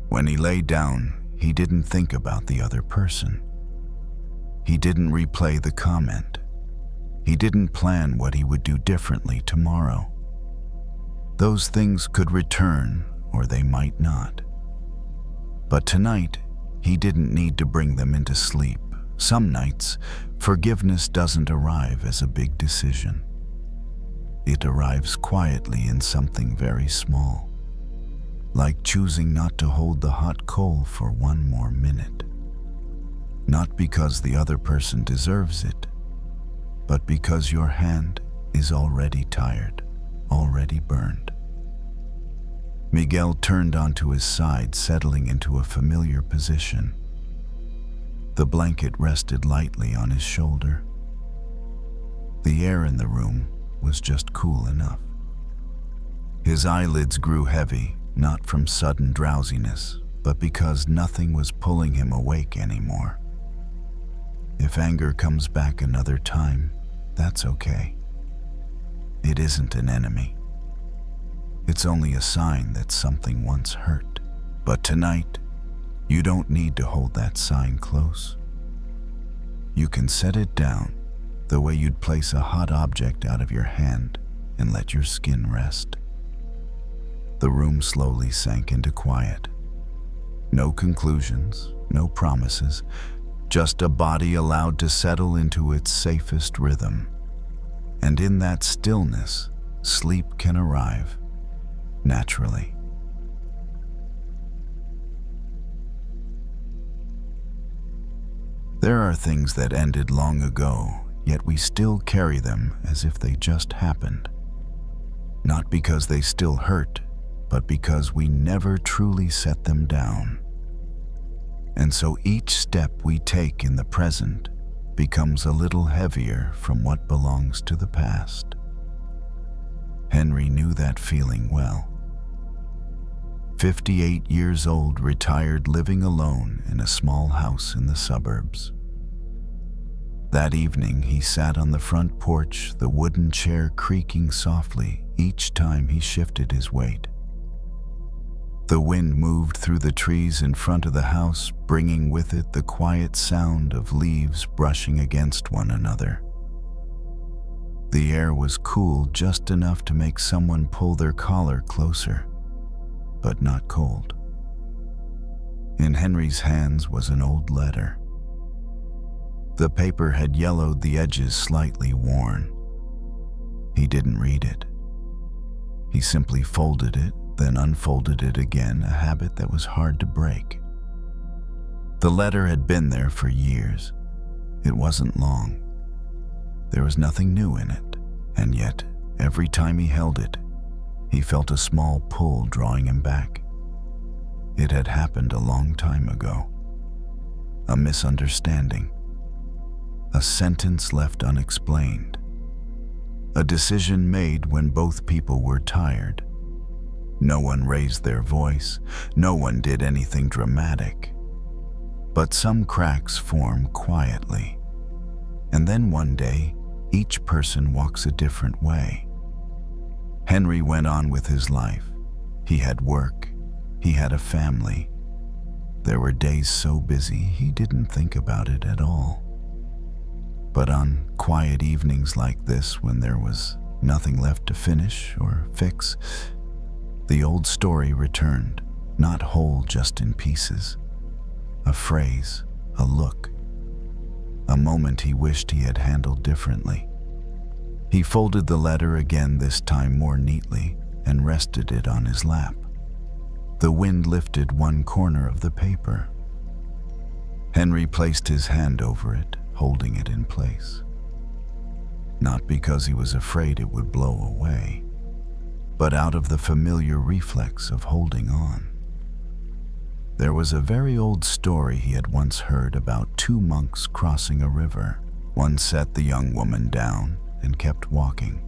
When he lay down, he didn't think about the other person. He didn't replay the comment. He didn't plan what he would do differently tomorrow. Those things could return, or they might not. But tonight, he didn't need to bring them into sleep. Some nights, forgiveness doesn't arrive as a big decision. It arrives quietly in something very small, like choosing not to hold the hot coal for one more minute. Not because the other person deserves it, but because your hand is already tired, already burned. Miguel turned onto his side, settling into a familiar position. The blanket rested lightly on his shoulder. The air in the room was just cool enough. His eyelids grew heavy, not from sudden drowsiness, but because nothing was pulling him awake anymore. If anger comes back another time, that's okay. It isn't an enemy. It's only a sign that something once hurt. But tonight, you don't need to hold that sign close. You can set it down the way you'd place a hot object out of your hand and let your skin rest. The room slowly sank into quiet. No conclusions, no promises, just a body allowed to settle into its safest rhythm. And in that stillness, sleep can arrive, naturally. There are things that ended long ago, yet we still carry them as if they just happened. Not because they still hurt, but because we never truly set them down. And so each step we take in the present becomes a little heavier from what belongs to the past. Henry knew that feeling well. 58 years old, retired, living alone in a small house in the suburbs. That evening, he sat on the front porch, the wooden chair creaking softly each time he shifted his weight. The wind moved through the trees in front of the house, bringing with it the quiet sound of leaves brushing against one another. The air was cool, just enough to make someone pull their collar closer, but not cold. In Henry's hands was an old letter. The paper had yellowed, the edges slightly worn. He didn't read it. He simply folded it, then unfolded it again, a habit that was hard to break. The letter had been there for years. It wasn't long. There was nothing new in it, and yet, every time he held it, he felt a small pull drawing him back. It had happened a long time ago. A misunderstanding. A sentence left unexplained. A decision made when both people were tired. No one raised their voice. No one did anything dramatic. But some cracks form quietly. And then one day, each person walks a different way. Henry went on with his life. He had work. He had a family. There were days so busy he didn't think about it at all. But on quiet evenings like this, when there was nothing left to finish or fix, the old story returned, not whole, just in pieces. A phrase, a look, a moment he wished he had handled differently. He folded the letter again, this time more neatly, and rested it on his lap. The wind lifted one corner of the paper. Henry placed his hand over it, holding it in place. Not because he was afraid it would blow away, but out of the familiar reflex of holding on. There was a very old story he had once heard about two monks crossing a river. One set the young woman down and kept walking.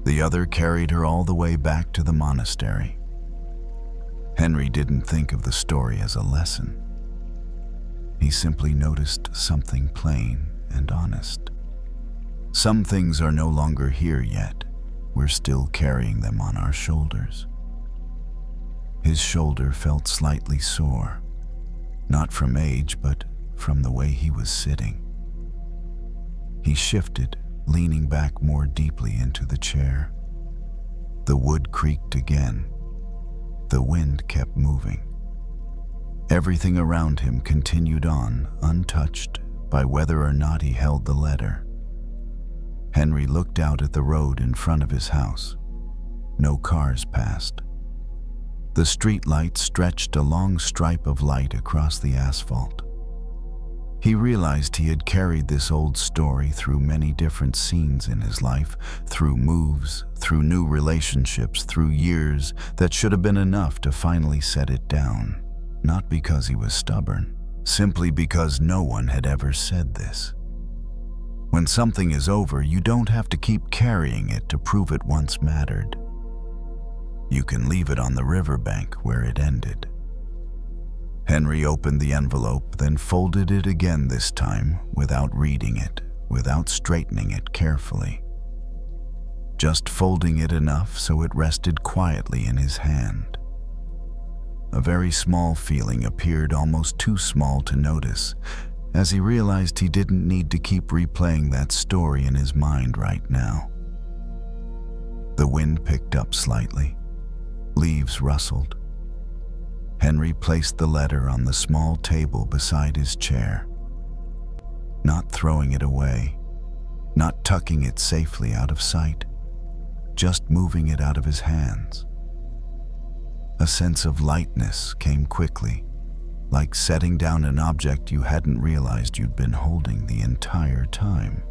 The other carried her all the way back to the monastery. Henry didn't think of the story as a lesson. He simply noticed something plain and honest. Some things are no longer here yet. We're still carrying them on our shoulders. His shoulder felt slightly sore, not from age, but from the way he was sitting. He shifted, leaning back more deeply into the chair. The wood creaked again. The wind kept moving. Everything around him continued on, untouched by whether or not he held the letter. Henry looked out at the road in front of his house. No cars passed. The street light stretched a long stripe of light across the asphalt. He realized he had carried this old story through many different scenes in his life, through moves, through new relationships, through years that should have been enough to finally set it down. Not because he was stubborn, simply because no one had ever said this. When something is over, you don't have to keep carrying it to prove it once mattered. You can leave it on the riverbank where it ended. Henry opened the envelope, then folded it again, this time without reading it, without straightening it carefully. Just folding it enough so it rested quietly in his hand. A very small feeling appeared, almost too small to notice, as he realized he didn't need to keep replaying that story in his mind right now. The wind picked up slightly. Leaves rustled. Henry placed the letter on the small table beside his chair, not throwing it away, not tucking it safely out of sight, just moving it out of his hands. A sense of lightness came quickly, like setting down an object you hadn't realized you'd been holding the entire time.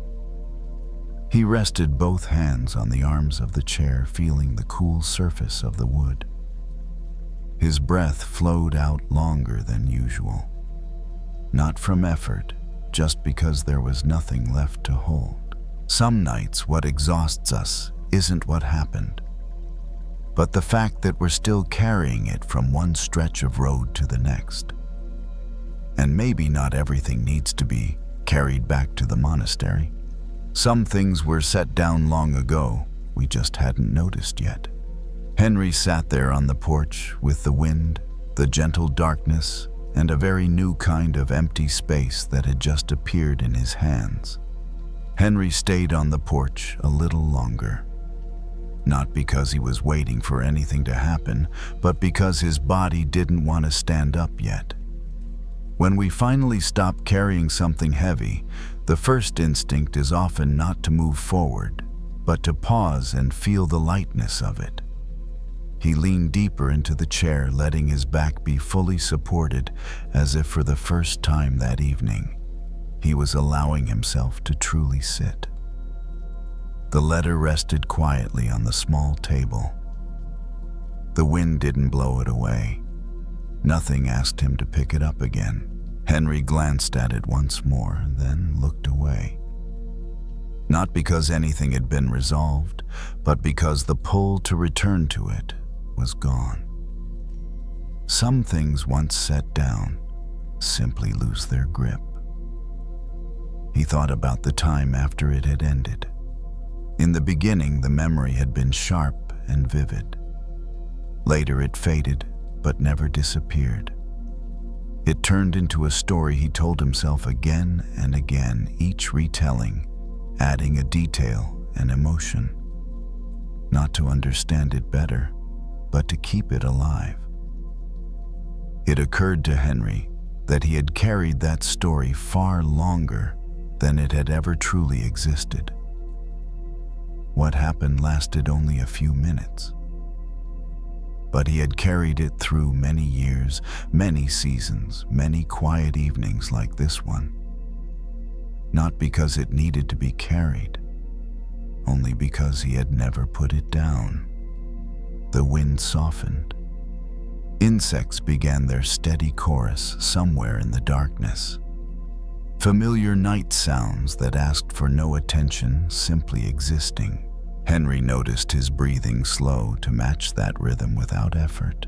He rested both hands on the arms of the chair, feeling the cool surface of the wood. His breath flowed out longer than usual. Not from effort, just because there was nothing left to hold. Some nights what exhausts us isn't what happened, but the fact that we're still carrying it from one stretch of road to the next. And maybe not everything needs to be carried back to the monastery. Some things were set down long ago, we just hadn't noticed yet. Henry sat there on the porch with the wind, the gentle darkness, and a very new kind of empty space that had just appeared in his hands. Henry stayed on the porch a little longer. Not because he was waiting for anything to happen, but because his body didn't want to stand up yet. When we finally stop carrying something heavy, the first instinct is often not to move forward, but to pause and feel the lightness of it. He leaned deeper into the chair, letting his back be fully supported, as if for the first time that evening, he was allowing himself to truly sit. The letter rested quietly on the small table. The wind didn't blow it away. Nothing asked him to pick it up again. Henry glanced at it once more, then looked away. Not because anything had been resolved, but because the pull to return to it was gone. Some things once set down simply lose their grip. He thought about the time after it had ended. In the beginning, the memory had been sharp and vivid. Later it faded, but never disappeared. It turned into a story he told himself again and again, each retelling, adding a detail and emotion. Not to understand it better, but to keep it alive. It occurred to Henry that he had carried that story far longer than it had ever truly existed. What happened lasted only a few minutes. But he had carried it through many years, many seasons, many quiet evenings like this one. Not because it needed to be carried, only because he had never put it down. The wind softened. Insects began their steady chorus somewhere in the darkness. Familiar night sounds that asked for no attention, simply existing. Henry noticed his breathing slow to match that rhythm without effort.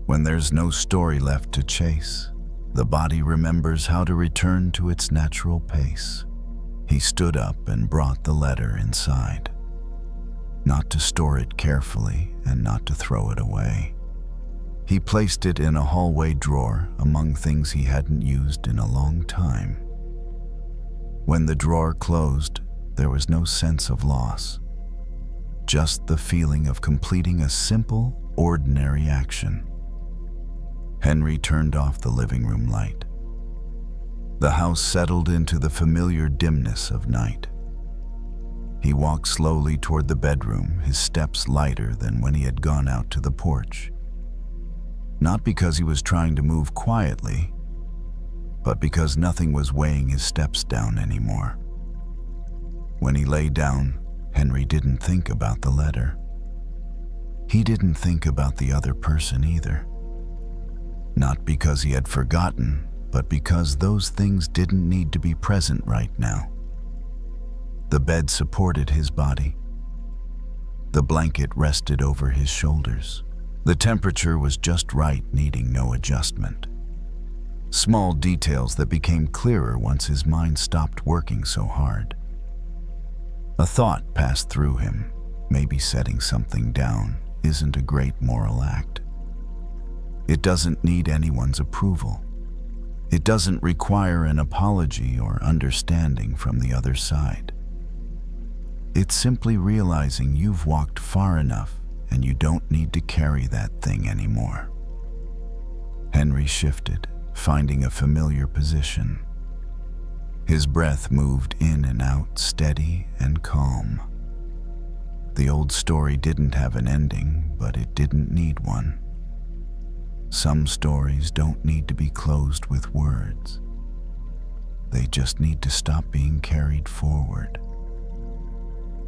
When there's no story left to chase, the body remembers how to return to its natural pace. He stood up and brought the letter inside. Not to store it carefully and not to throw it away. He placed it in a hallway drawer among things he hadn't used in a long time. When the drawer closed, there was no sense of loss. Just the feeling of completing a simple, ordinary action. Henry turned off the living room light. The house settled into the familiar dimness of night. He walked slowly toward the bedroom, his steps lighter than when he had gone out to the porch. Not because he was trying to move quietly, but because nothing was weighing his steps down anymore. When he lay down, Henry didn't think about the letter. He didn't think about the other person either. Not because he had forgotten, but because those things didn't need to be present right now. The bed supported his body. The blanket rested over his shoulders. The temperature was just right, needing no adjustment. Small details that became clearer once his mind stopped working so hard. A thought passed through him. Maybe setting something down isn't a great moral act. It doesn't need anyone's approval. It doesn't require an apology or understanding from the other side. It's simply realizing you've walked far enough and you don't need to carry that thing anymore. Henry shifted, finding a familiar position. His breath moved in and out, steady and calm. The old story didn't have an ending, but it didn't need one. Some stories don't need to be closed with words. They just need to stop being carried forward.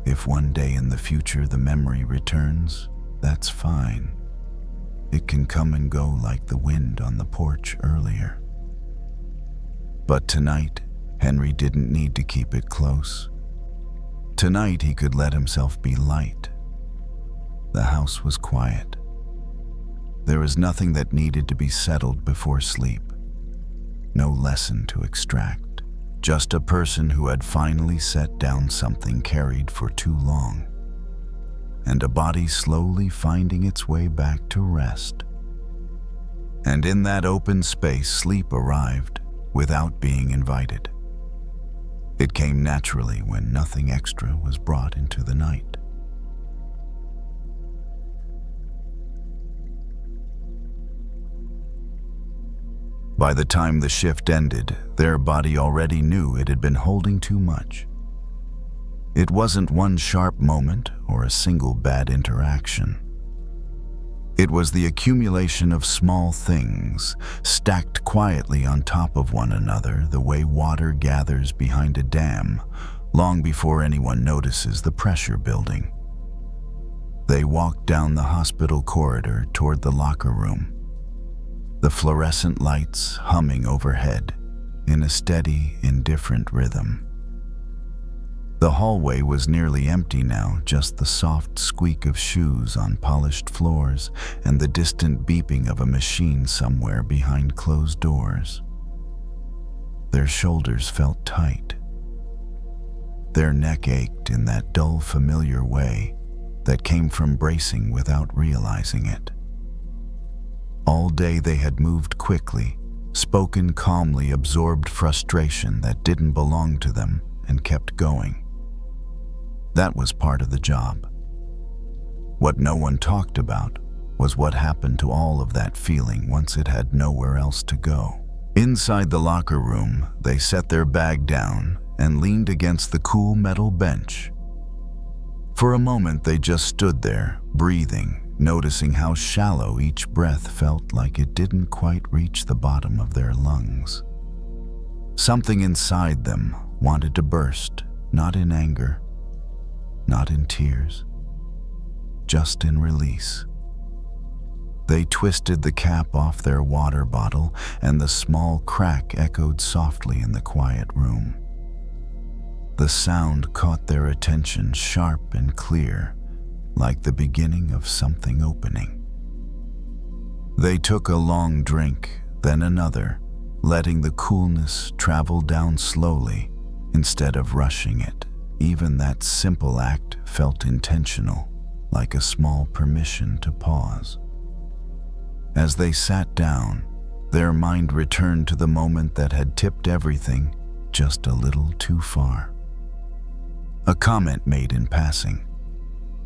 If one day in the future the memory returns, that's fine. It can come and go like the wind on the porch earlier. But tonight, Henry didn't need to keep it close. Tonight he could let himself be light. The house was quiet. There was nothing that needed to be settled before sleep. No lesson to extract. Just a person who had finally set down something carried for too long. And a body slowly finding its way back to rest. And in that open space, sleep arrived without being invited. It came naturally when nothing extra was brought into the night. By the time the shift ended, their body already knew it had been holding too much. It wasn't one sharp moment or a single bad interaction. It was the accumulation of small things, stacked quietly on top of one another the way water gathers behind a dam, long before anyone notices the pressure building. They walked down the hospital corridor toward the locker room, the fluorescent lights humming overhead in a steady, indifferent rhythm. The hallway was nearly empty now, just the soft squeak of shoes on polished floors and the distant beeping of a machine somewhere behind closed doors. Their shoulders felt tight. Their neck ached in that dull, familiar way that came from bracing without realizing it. All day they had moved quickly, spoken calmly, absorbed frustration that didn't belong to them, and kept going. That was part of the job. What no one talked about was what happened to all of that feeling once it had nowhere else to go. Inside the locker room, they set their bag down and leaned against the cool metal bench. For a moment, they just stood there, breathing, noticing how shallow each breath felt, like it didn't quite reach the bottom of their lungs. Something inside them wanted to burst, not in anger, not in tears, just in release. They twisted the cap off their water bottle, and the small crack echoed softly in the quiet room. The sound caught their attention, sharp and clear, like the beginning of something opening. They took a long drink, then another, letting the coolness travel down slowly instead of rushing it. Even that simple act felt intentional, like a small permission to pause. As they sat down, their mind returned to the moment that had tipped everything just a little too far. A comment made in passing,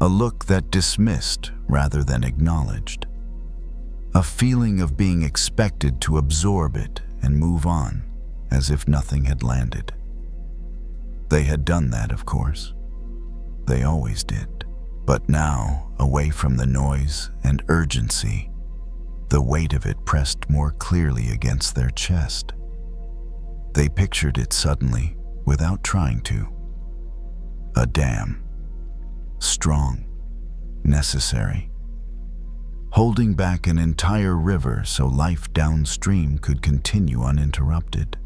a look that dismissed rather than acknowledged, a feeling of being expected to absorb it and move on as if nothing had landed. They had done that, of course. They always did. But now, away from the noise and urgency, the weight of it pressed more clearly against their chest. They pictured it suddenly, without trying to. A dam. Strong. Necessary. Holding back an entire river so life downstream could continue uninterrupted.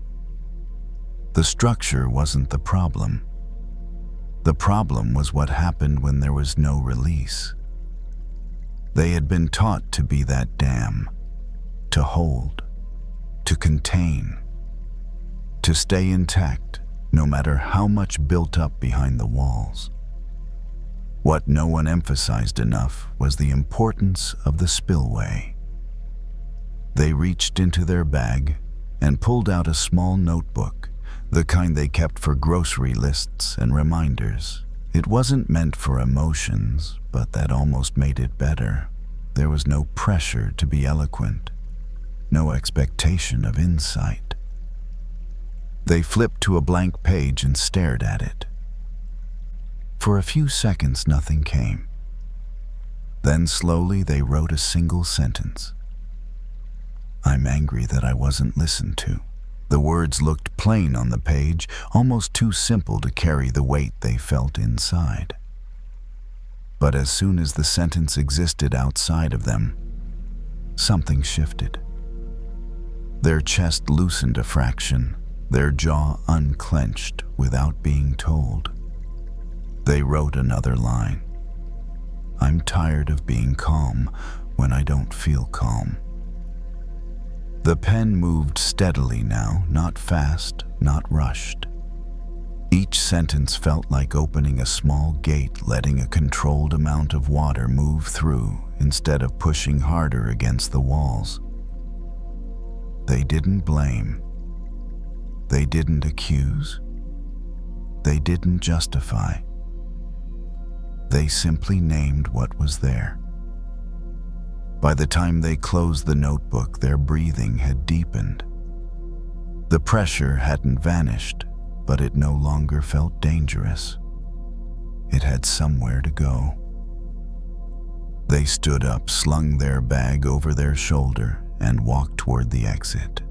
The structure wasn't the problem. The problem was what happened when there was no release. They had been taught to be that dam, to hold, to contain, to stay intact no matter how much built up behind the walls. What no one emphasized enough was the importance of the spillway. They reached into their bag and pulled out a small notebook, the kind they kept for grocery lists and reminders. It wasn't meant for emotions, but that almost made it better. There was no pressure to be eloquent, no expectation of insight. They flipped to a blank page and stared at it. For a few seconds, nothing came. Then slowly they wrote a single sentence. "I'm angry that I wasn't listened to." The words looked plain on the page, almost too simple to carry the weight they felt inside. But as soon as the sentence existed outside of them, something shifted. Their chest loosened a fraction, their jaw unclenched without being told. They wrote another line. "I'm tired of being calm when I don't feel calm." The pen moved steadily now, not fast, not rushed. Each sentence felt like opening a small gate, letting a controlled amount of water move through instead of pushing harder against the walls. They didn't blame. They didn't accuse. They didn't justify. They simply named what was there. By the time they closed the notebook, their breathing had deepened, The pressure hadn't vanished, but it no longer felt dangerous. It had somewhere to go. They stood up, slung their bag over their shoulder, and walked toward the exit.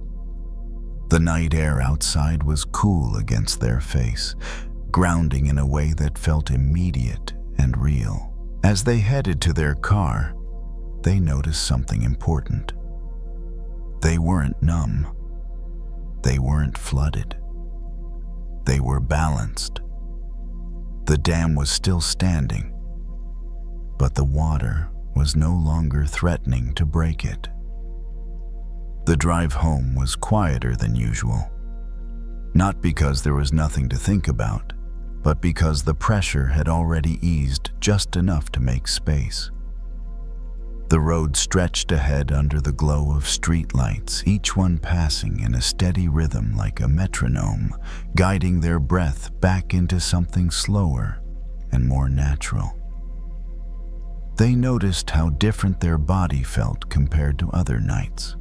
The night air outside was cool against their face, grounding in a way that felt immediate and real. As they headed to their car, they noticed something important. They weren't numb. They weren't flooded. They were balanced. The dam was still standing, but the water was no longer threatening to break it. The drive home was quieter than usual, not because there was nothing to think about, but because the pressure had already eased just enough to make space. The road stretched ahead under the glow of streetlights, each one passing in a steady rhythm like a metronome, guiding their breath back into something slower and more natural. They noticed how different their body felt compared to other nights.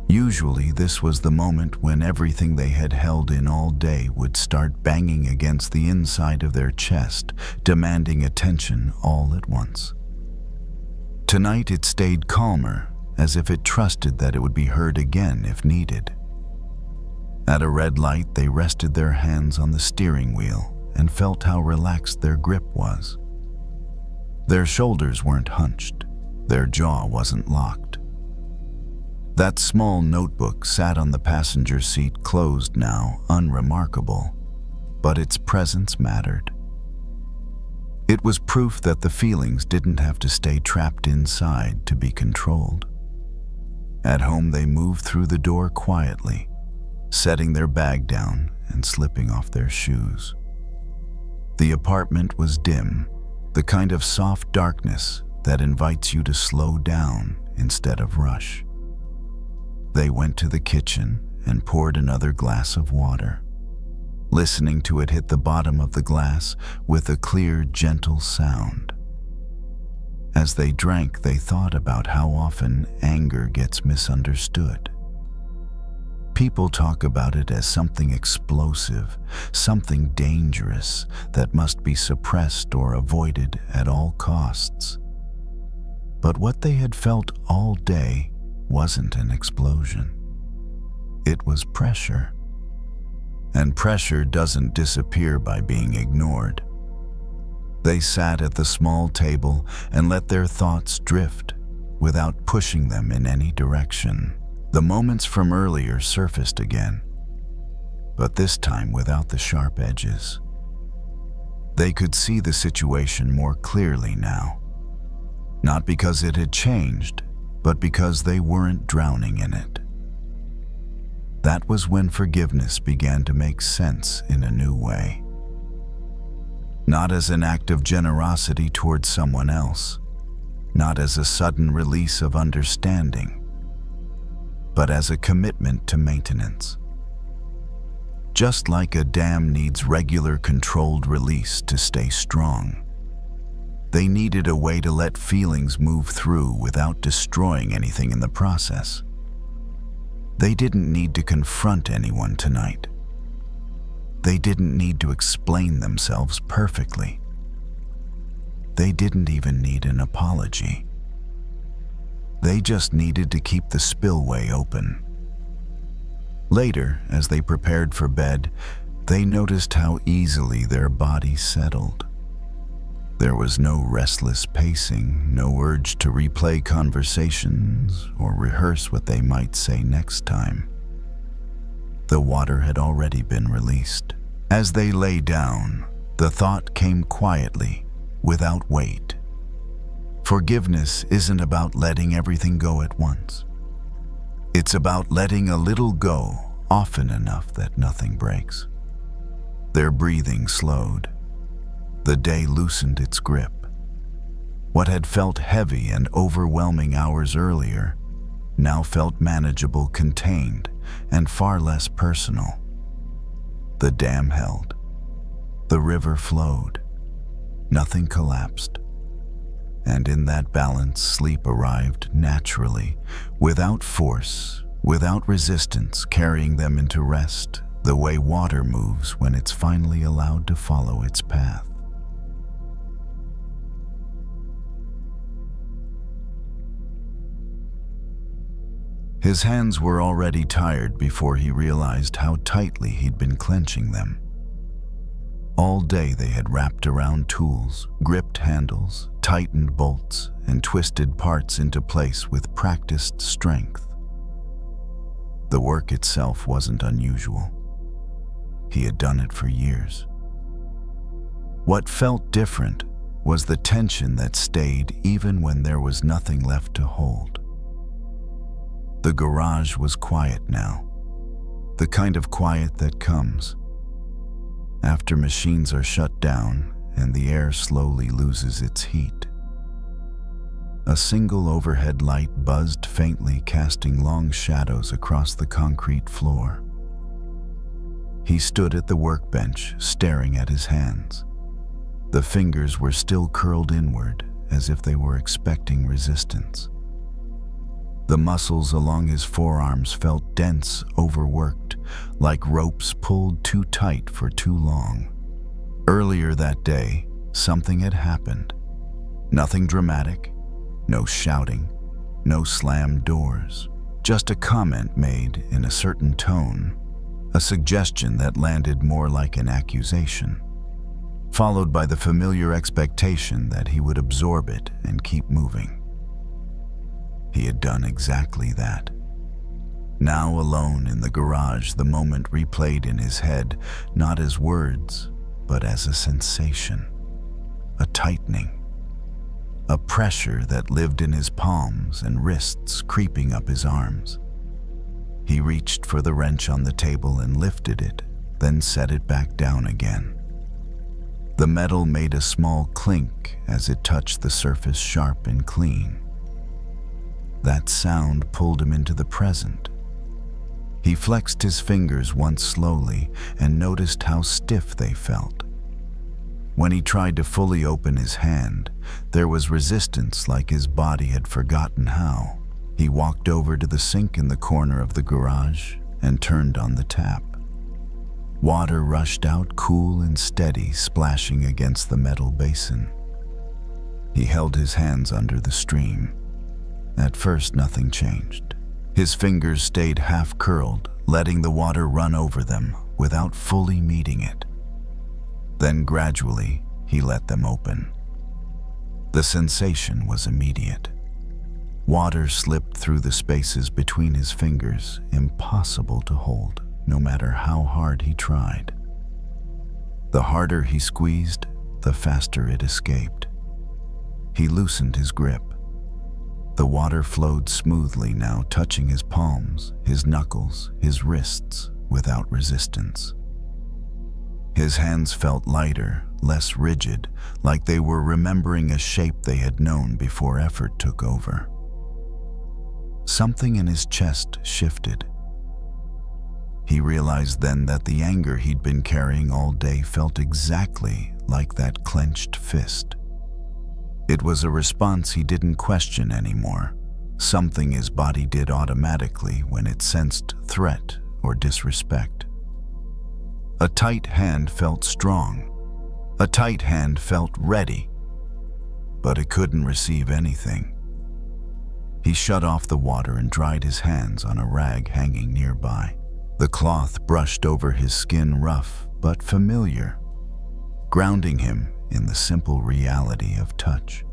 Usually, this was the moment when everything they had held in all day would start banging against the inside of their chest, demanding attention all at once. Tonight it stayed calmer, as if it trusted that it would be heard again if needed. At a red light, they rested their hands on the steering wheel and felt how relaxed their grip was. Their shoulders weren't hunched, their jaw wasn't locked. That small notebook sat on the passenger seat, closed now, unremarkable, but its presence mattered. It was proof that the feelings didn't have to stay trapped inside to be controlled. At home, they moved through the door quietly, setting their bag down and slipping off their shoes. The apartment was dim, the kind of soft darkness that invites you to slow down instead of rush. They went to the kitchen and poured another glass of water, listening to it hit the bottom of the glass with a clear, gentle sound. As they drank, they thought about how often anger gets misunderstood. People talk about it as something explosive, something dangerous that must be suppressed or avoided at all costs. But what they had felt all day wasn't an explosion. It was pressure. And pressure doesn't disappear by being ignored. They sat at the small table and let their thoughts drift without pushing them in any direction. The moments from earlier surfaced again, but this time without the sharp edges. They could see the situation more clearly now, not because it had changed, but because they weren't drowning in it. That was when forgiveness began to make sense in a new way. Not as an act of generosity towards someone else, not as a sudden release of understanding, but as a commitment to maintenance. Just like a dam needs regular controlled release to stay strong, they needed a way to let feelings move through without destroying anything in the process. They didn't need to confront anyone tonight. They didn't need to explain themselves perfectly. They didn't even need an apology. They just needed to keep the spillway open. Later, as they prepared for bed, they noticed how easily their bodies settled. There was no restless pacing, no urge to replay conversations or rehearse what they might say next time. The water had already been released. As they lay down, the thought came quietly, without weight. Forgiveness isn't about letting everything go at once. It's about letting a little go often enough that nothing breaks. Their breathing slowed. The day loosened its grip. What had felt heavy and overwhelming hours earlier now felt manageable, contained, and far less personal. The dam held. The river flowed. Nothing collapsed. And in that balance, sleep arrived naturally, without force without resistance, carrying them into rest, the way water moves when it's finally allowed to follow its path. His hands were already tired before he realized how tightly he'd been clenching them. All day they had wrapped around tools, gripped handles, tightened bolts, and twisted parts into place with practiced strength. The work itself wasn't unusual. He had done it for years. What felt different was the tension that stayed even when there was nothing left to hold. The garage was quiet now, the kind of quiet that comes after machines are shut down and the air slowly loses its heat. A single overhead light buzzed faintly, casting long shadows across the concrete floor. He stood at the workbench, staring at his hands. The fingers were still curled inward, as if they were expecting resistance. The muscles along his forearms felt dense, overworked, like ropes pulled too tight for too long. Earlier that day, something had happened. Nothing dramatic, no shouting, no slammed doors, just a comment made in a certain tone, a suggestion that landed more like an accusation, followed by the familiar expectation that he would absorb it and keep moving. He had done exactly that. Now alone in the garage, the moment replayed in his head, not as words, but as a sensation, a tightening, a pressure that lived in his palms and wrists, creeping up his arms. He reached for the wrench on the table and lifted it, then set it back down again. The metal made a small clink as it touched the surface, sharp and clean. That sound pulled him into the present. He flexed his fingers once slowly and noticed how stiff they felt. When he tried to fully open his hand, there was resistance, like his body had forgotten how. He walked over to the sink in the corner of the garage and turned on the tap. Water rushed out, cool and steady, splashing against the metal basin. He held his hands under the stream. At first, nothing changed. His fingers stayed half-curled, letting the water run over them without fully meeting it. Then gradually, he let them open. The sensation was immediate. Water slipped through the spaces between his fingers, impossible to hold, no matter how hard he tried. The harder he squeezed, the faster it escaped. He loosened his grip. The water flowed smoothly now, touching his palms, his knuckles, his wrists, without resistance. His hands felt lighter, less rigid, like they were remembering a shape they had known before effort took over. Something in his chest shifted. He realized then that the anger he'd been carrying all day felt exactly like that clenched fist. It was a response he didn't question anymore, something his body did automatically when it sensed threat or disrespect. A tight hand felt strong. A tight hand felt ready, but it couldn't receive anything. He shut off the water and dried his hands on a rag hanging nearby. The cloth brushed over his skin, rough but familiar, grounding him in the simple reality of touch.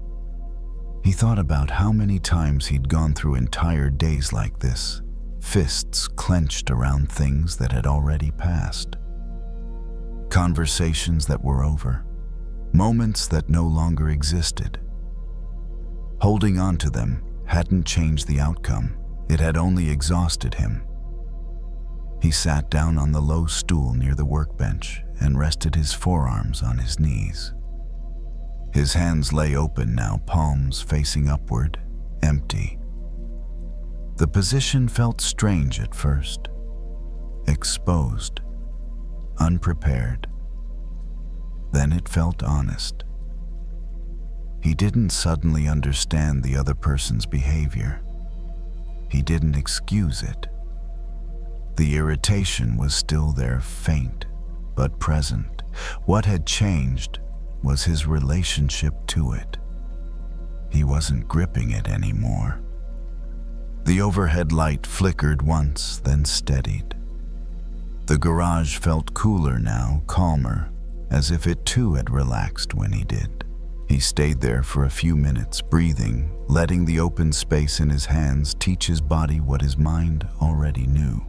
He thought about how many times he'd gone through entire days like this, fists clenched around things that had already passed. Conversations that were over, moments that no longer existed. Holding on to them hadn't changed the outcome, it had only exhausted him. He sat down on the low stool near the workbench and rested his forearms on his knees. His hands lay open now, palms facing upward, empty. The position felt strange at first, exposed, unprepared. Then it felt honest. He didn't suddenly understand the other person's behavior. He didn't excuse it. The irritation was still there, faint but present. What had changed was his relationship to it. He wasn't gripping it anymore. The overhead light flickered once, then steadied. The garage felt cooler now, calmer, as if it too had relaxed when he did. He stayed there for a few minutes, breathing, letting the open space in his hands teach his body what his mind already knew.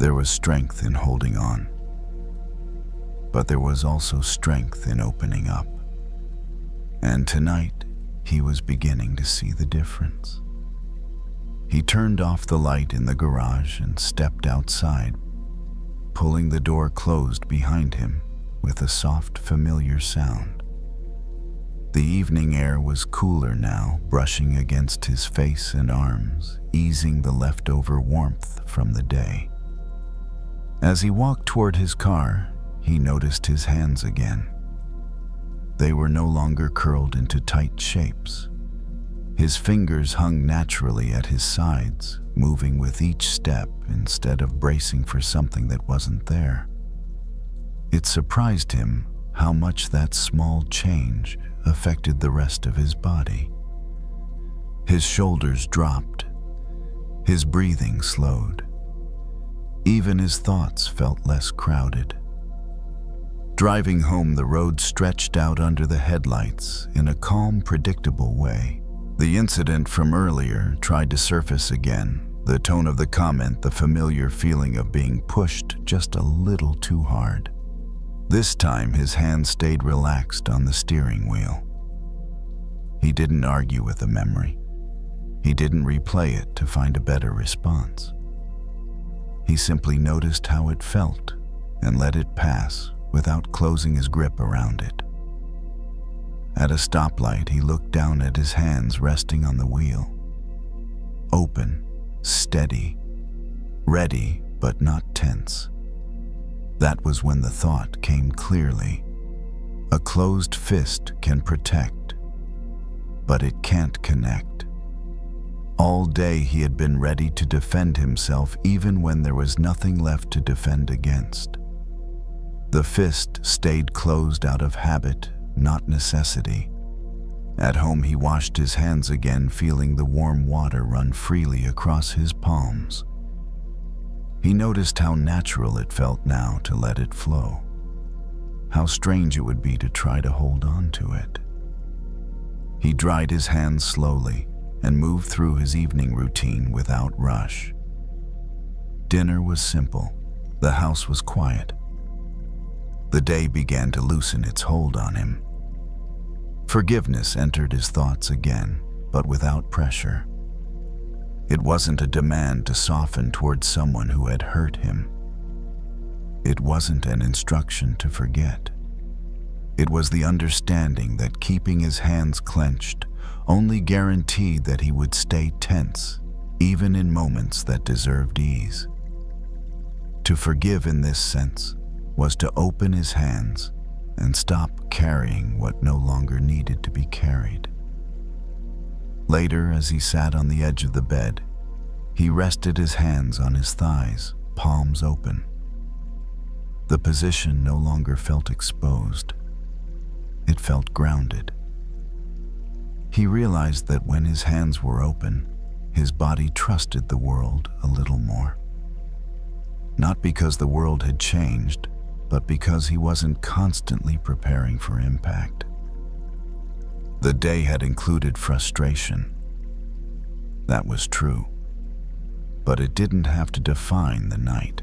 There was strength in holding on, but there was also strength in opening up. And tonight, he was beginning to see the difference. He turned off the light in the garage and stepped outside, pulling the door closed behind him with a soft, familiar sound. The evening air was cooler now, brushing against his face and arms, easing the leftover warmth from the day. As he walked toward his car, he noticed his hands again. They were no longer curled into tight shapes. His fingers hung naturally at his sides, moving with each step instead of bracing for something that wasn't there. It surprised him how much that small change affected the rest of his body. His shoulders dropped. His breathing slowed. Even his thoughts felt less crowded. Driving home, the road stretched out under the headlights in a calm, predictable way. The incident from earlier tried to surface again, the tone of the comment, the familiar feeling of being pushed just a little too hard. This time, his hands stayed relaxed on the steering wheel. He didn't argue with the memory. He didn't replay it to find a better response. He simply noticed how it felt and let it pass without closing his grip around it. At a stoplight, he looked down at his hands resting on the wheel. Open, steady, ready but not tense. That was when the thought came clearly. A closed fist can protect, but it can't connect. All day he had been ready to defend himself even when there was nothing left to defend against. The fist stayed closed out of habit, not necessity. At home, he washed his hands again, feeling the warm water run freely across his palms. He noticed how natural it felt now to let it flow. How strange it would be to try to hold on to it. He dried his hands slowly and moved through his evening routine without rush. Dinner was simple. The house was quiet. The day began to loosen its hold on him. Forgiveness entered his thoughts again, but without pressure. It wasn't a demand to soften towards someone who had hurt him. It wasn't an instruction to forget. It was the understanding that keeping his hands clenched only guaranteed that he would stay tense, even in moments that deserved ease. To forgive in this sense was to open his hands and stop carrying what no longer needed to be carried. Later, as he sat on the edge of the bed, he rested his hands on his thighs, palms open. The position no longer felt exposed. It felt grounded. He realized that when his hands were open, his body trusted the world a little more. Not because the world had changed, but because he wasn't constantly preparing for impact. The day had included frustration. That was true, but it didn't have to define the night.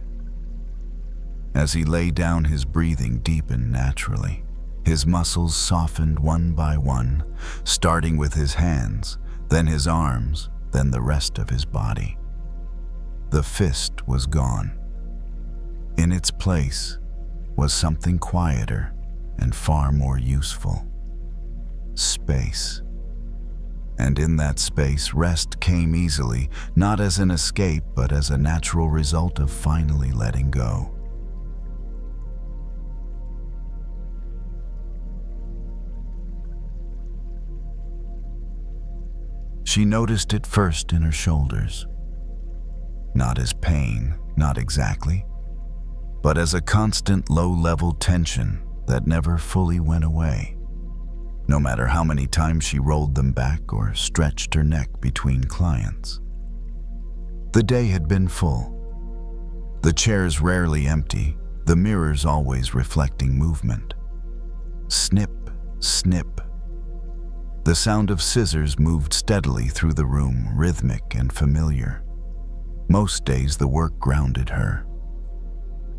As he lay down, his breathing deepened naturally. His muscles softened one by one, starting with his hands, then his arms, then the rest of his body. The fist was gone. In its place was something quieter and far more useful. Space. And in that space, rest came easily, not as an escape, but as a natural result of finally letting go. She noticed it first in her shoulders. Not as pain, not exactly, but as a constant low-level tension that never fully went away, no matter how many times she rolled them back or stretched her neck between clients. The day had been full. The chairs rarely empty, the mirrors always reflecting movement. Snip, snip. The sound of scissors moved steadily through the room, rhythmic and familiar. Most days the work grounded her.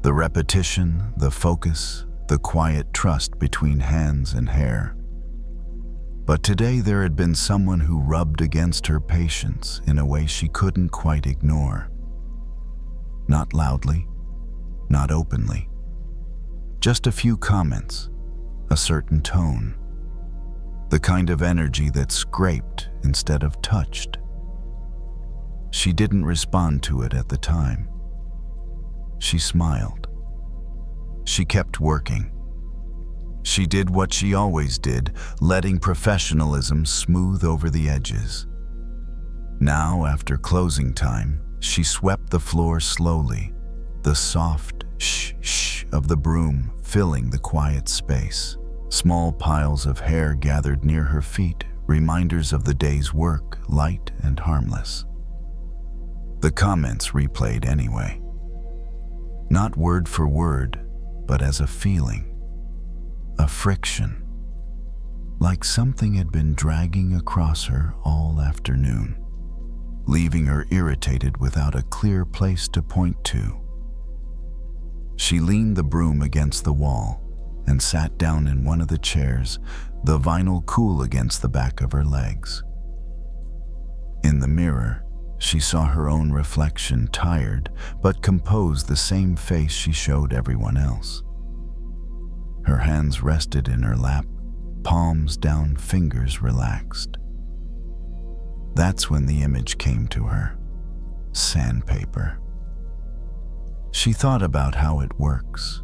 The repetition, the focus, the quiet trust between hands and hair. But today there had been someone who rubbed against her patience in a way she couldn't quite ignore. Not loudly, not openly. Just a few comments, a certain tone. The kind of energy that scraped instead of touched. She didn't respond to it at the time. She smiled. She kept working. She did what she always did, letting professionalism smooth over the edges. Now, after closing time, she swept the floor slowly, the soft shh of the broom filling the quiet space. Small piles of hair gathered near her feet, reminders of the day's work, light and harmless. The comments replayed anyway. Not word for word, but as a feeling, a friction, like something had been dragging across her all afternoon, leaving her irritated without a clear place to point to. She leaned the broom against the wall and sat down in one of the chairs, the vinyl cool against the back of her legs. In the mirror, she saw her own reflection, tired but composed, the same face she showed everyone else. Her hands rested in her lap, palms down, fingers relaxed. That's when the image came to her. Sandpaper. She thought about how it works,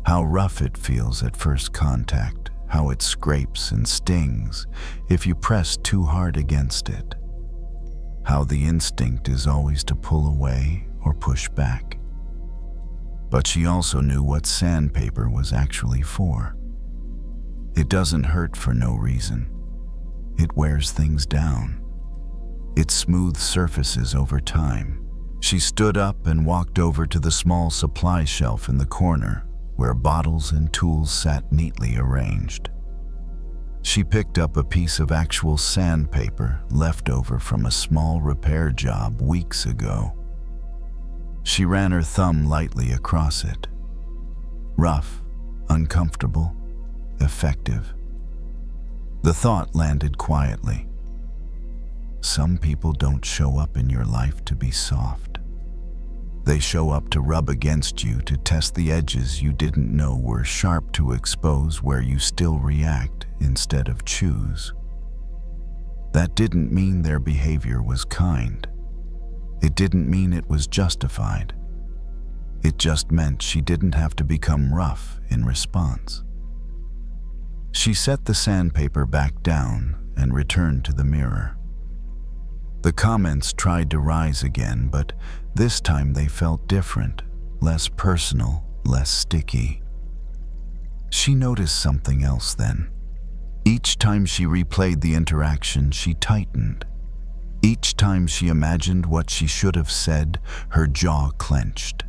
how rough it feels at first contact, how it scrapes and stings if you press too hard against it, how the instinct is always to pull away or push back. But she also knew what sandpaper was actually for. It doesn't hurt for no reason. It wears things down. It smooths surfaces over time. She stood up and walked over to the small supply shelf in the corner, where bottles and tools sat neatly arranged. She picked up a piece of actual sandpaper left over from a small repair job weeks ago. She ran her thumb lightly across it. Rough, uncomfortable, effective. The thought landed quietly. Some people don't show up in your life to be soft. They show up to rub against you, to test the edges you didn't know were sharp, to expose where you still react instead of choose. That didn't mean their behavior was kind. It didn't mean it was justified. It just meant she didn't have to become rough in response. She set the sandpaper back down and returned to the mirror. The comments tried to rise again, but this time they felt different, less personal, less sticky. She noticed something else then. Each time she replayed the interaction, she tightened. Each time she imagined what she should have said, her jaw clenched.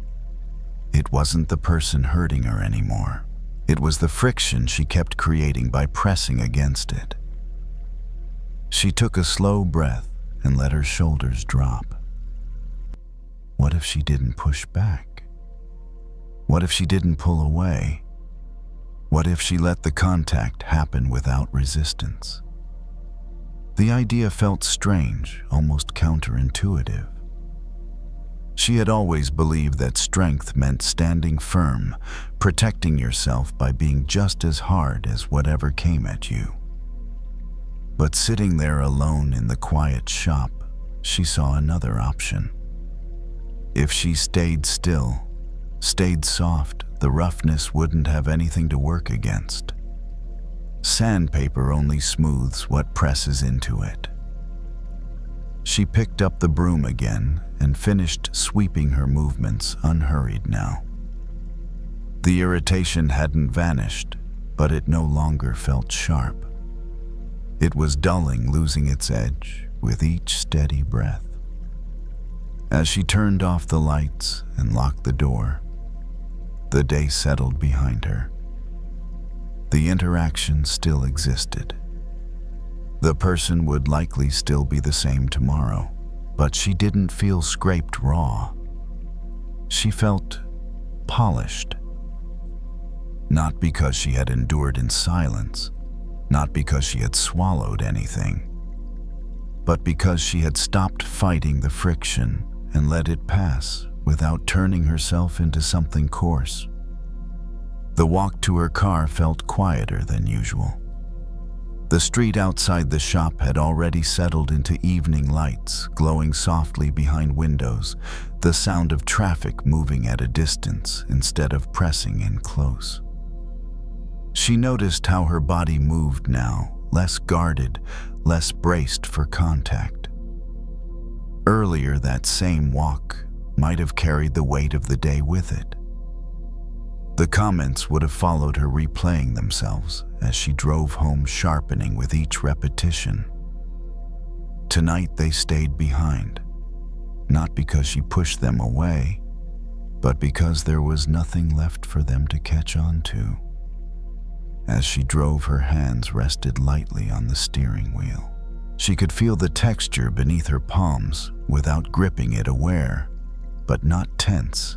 It wasn't the person hurting her anymore. It was the friction she kept creating by pressing against it. She took a slow breath and let her shoulders drop. What if she didn't push back? What if she didn't pull away? What if she let the contact happen without resistance? The idea felt strange, almost counterintuitive. She had always believed that strength meant standing firm, protecting yourself by being just as hard as whatever came at you. But sitting there alone in the quiet shop, she saw another option. If she stayed still, stayed soft, the roughness wouldn't have anything to work against. Sandpaper only smooths what presses into it. She picked up the broom again and finished sweeping her movements unhurried now. The irritation hadn't vanished, but it no longer felt sharp. It was dulling, losing its edge with each steady breath. As she turned off the lights and locked the door, the day settled behind her. The interaction still existed. The person would likely still be the same tomorrow, but she didn't feel scraped raw. She felt polished. Not because she had endured in silence, not because she had swallowed anything, but because she had stopped fighting the friction and let it pass without turning herself into something coarse. The walk to her car felt quieter than usual. The street outside the shop had already settled into evening lights, glowing softly behind windows, the sound of traffic moving at a distance instead of pressing in close. She noticed how her body moved now, less guarded, less braced for contact. Earlier, that same walk might have carried the weight of the day with it. The comments would have followed her, replaying themselves as she drove home, sharpening with each repetition. Tonight they stayed behind, not because she pushed them away, but because there was nothing left for them to catch on to. As she drove, her hands rested lightly on the steering wheel. She could feel the texture beneath her palms without gripping it, aware, but not tense.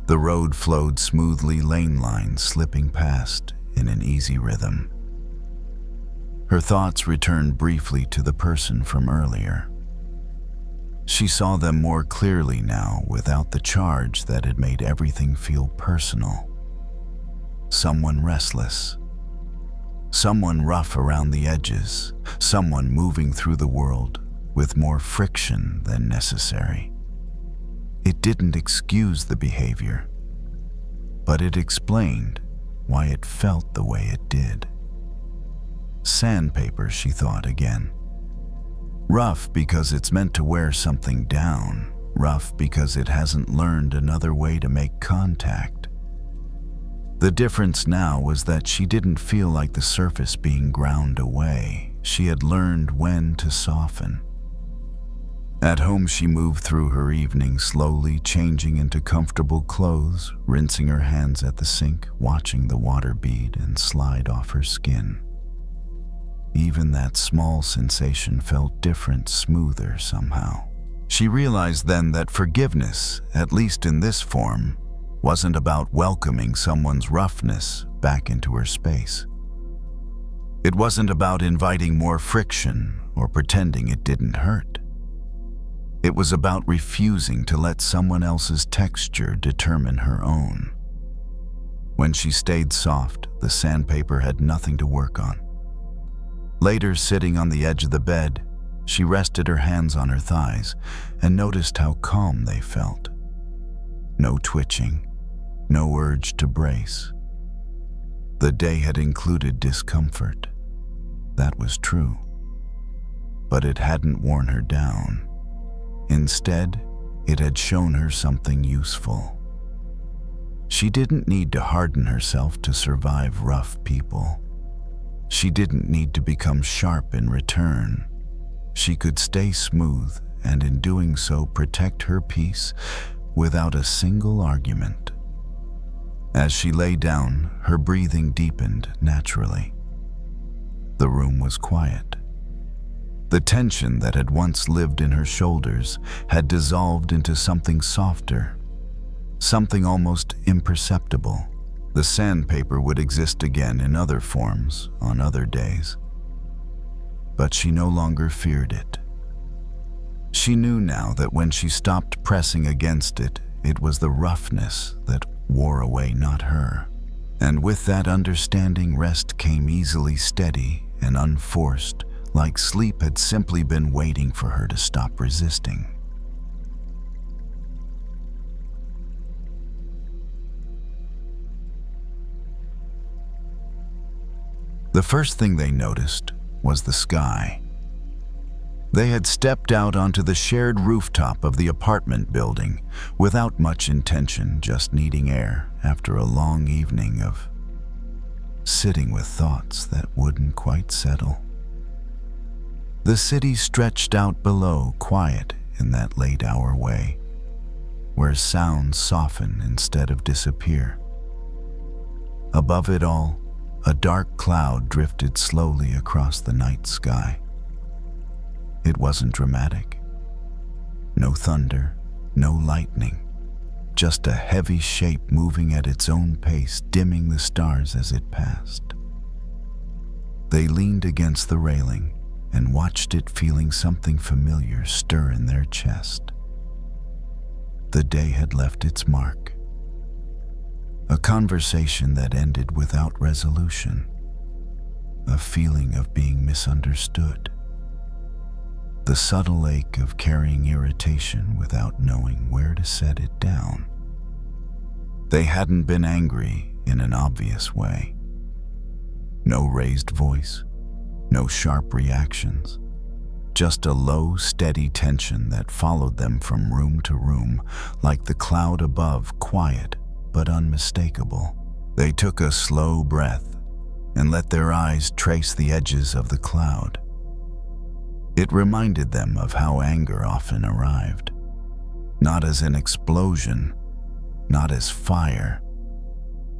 The road flowed smoothly, lane lines slipping past in an easy rhythm. Her thoughts returned briefly to the person from earlier. She saw them more clearly now, without the charge that had made everything feel personal. Someone restless. Someone rough around the edges. Someone moving through the world with more friction than necessary. It didn't excuse the behavior, but it explained why it felt the way it did. Sandpaper, she thought again. Rough because it's meant to wear something down. Rough because it hasn't learned another way to make contact. The difference now was that she didn't feel like the surface being ground away. She had learned when to soften. At home, she moved through her evening slowly, changing into comfortable clothes, rinsing her hands at the sink, watching the water bead and slide off her skin. Even that small sensation felt different, smoother somehow. She realized then that forgiveness, at least in this form, wasn't about welcoming someone's roughness back into her space. It wasn't about inviting more friction or pretending it didn't hurt. It was about refusing to let someone else's texture determine her own. When she stayed soft, the sandpaper had nothing to work on. Later, sitting on the edge of the bed, she rested her hands on her thighs and noticed how calm they felt. No twitching, no urge to brace. The day had included discomfort. That was true. But it hadn't worn her down. Instead, it had shown her something useful. She didn't need to harden herself to survive rough people. She didn't need to become sharp in return. She could stay smooth and in doing so protect her peace without a single argument. As she lay down, her breathing deepened naturally. The room was quiet. The tension that had once lived in her shoulders had dissolved into something softer, something almost imperceptible. The sandpaper would exist again in other forms on other days. But she no longer feared it. She knew now that when she stopped pressing against it, it was the roughness that wore away, not her. And with that understanding, rest came easily, steady and unforced, like sleep had simply been waiting for her to stop resisting. The first thing they noticed was the sky. They had stepped out onto the shared rooftop of the apartment building without much intention, just needing air after a long evening of sitting with thoughts that wouldn't quite settle. The city stretched out below, quiet in that late-hour way, where sounds soften instead of disappear. Above it all, a dark cloud drifted slowly across the night sky. It wasn't dramatic. No thunder, no lightning, just a heavy shape moving at its own pace, dimming the stars as it passed. They leaned against the railing and watched it, feeling something familiar stir in their chest. The day had left its mark. A conversation that ended without resolution. A feeling of being misunderstood. The subtle ache of carrying irritation without knowing where to set it down. They hadn't been angry in an obvious way. No raised voice, no sharp reactions, just a low, steady tension that followed them from room to room, like the cloud above, quiet but unmistakable. They took a slow breath and let their eyes trace the edges of the cloud. It reminded them of how anger often arrived, not as an explosion, not as fire,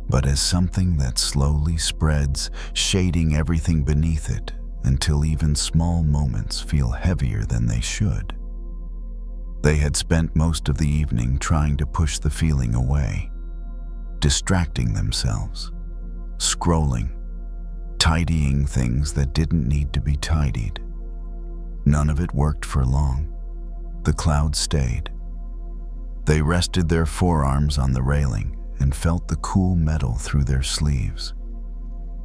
but as something that slowly spreads, shading everything beneath it until even small moments feel heavier than they should. They had spent most of the evening trying to push the feeling away, distracting themselves, scrolling, tidying things that didn't need to be tidied. None of it worked for long. The cloud stayed. They rested their forearms on the railing and felt the cool metal through their sleeves.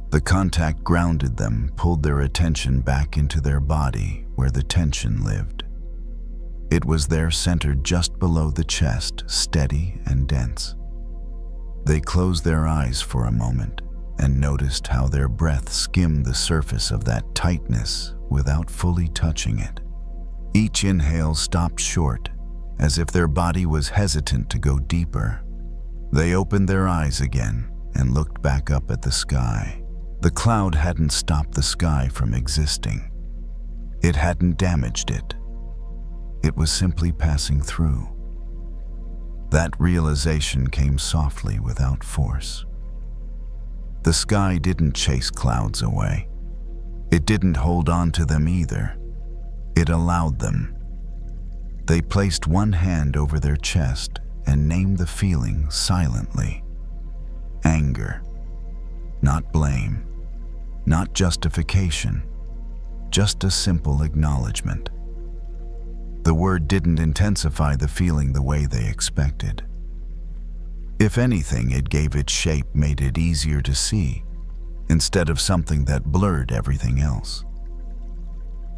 The contact grounded them, pulled their attention back into their body where the tension lived. It was there, centered just below the chest, steady and dense. They closed their eyes for a moment and noticed how their breath skimmed the surface of that tightness without fully touching it. Each inhale stopped short, as if their body was hesitant to go deeper. They opened their eyes again and looked back up at the sky. The cloud hadn't stopped the sky from existing. It hadn't damaged it. It was simply passing through. That realization came softly, without force. The sky didn't chase clouds away. It didn't hold on to them either. It allowed them. They placed one hand over their chest and named the feeling silently. Anger. Not blame. Not justification. Just a simple acknowledgement. The word didn't intensify the feeling the way they expected. If anything, it gave it shape, made it easier to see, instead of something that blurred everything else.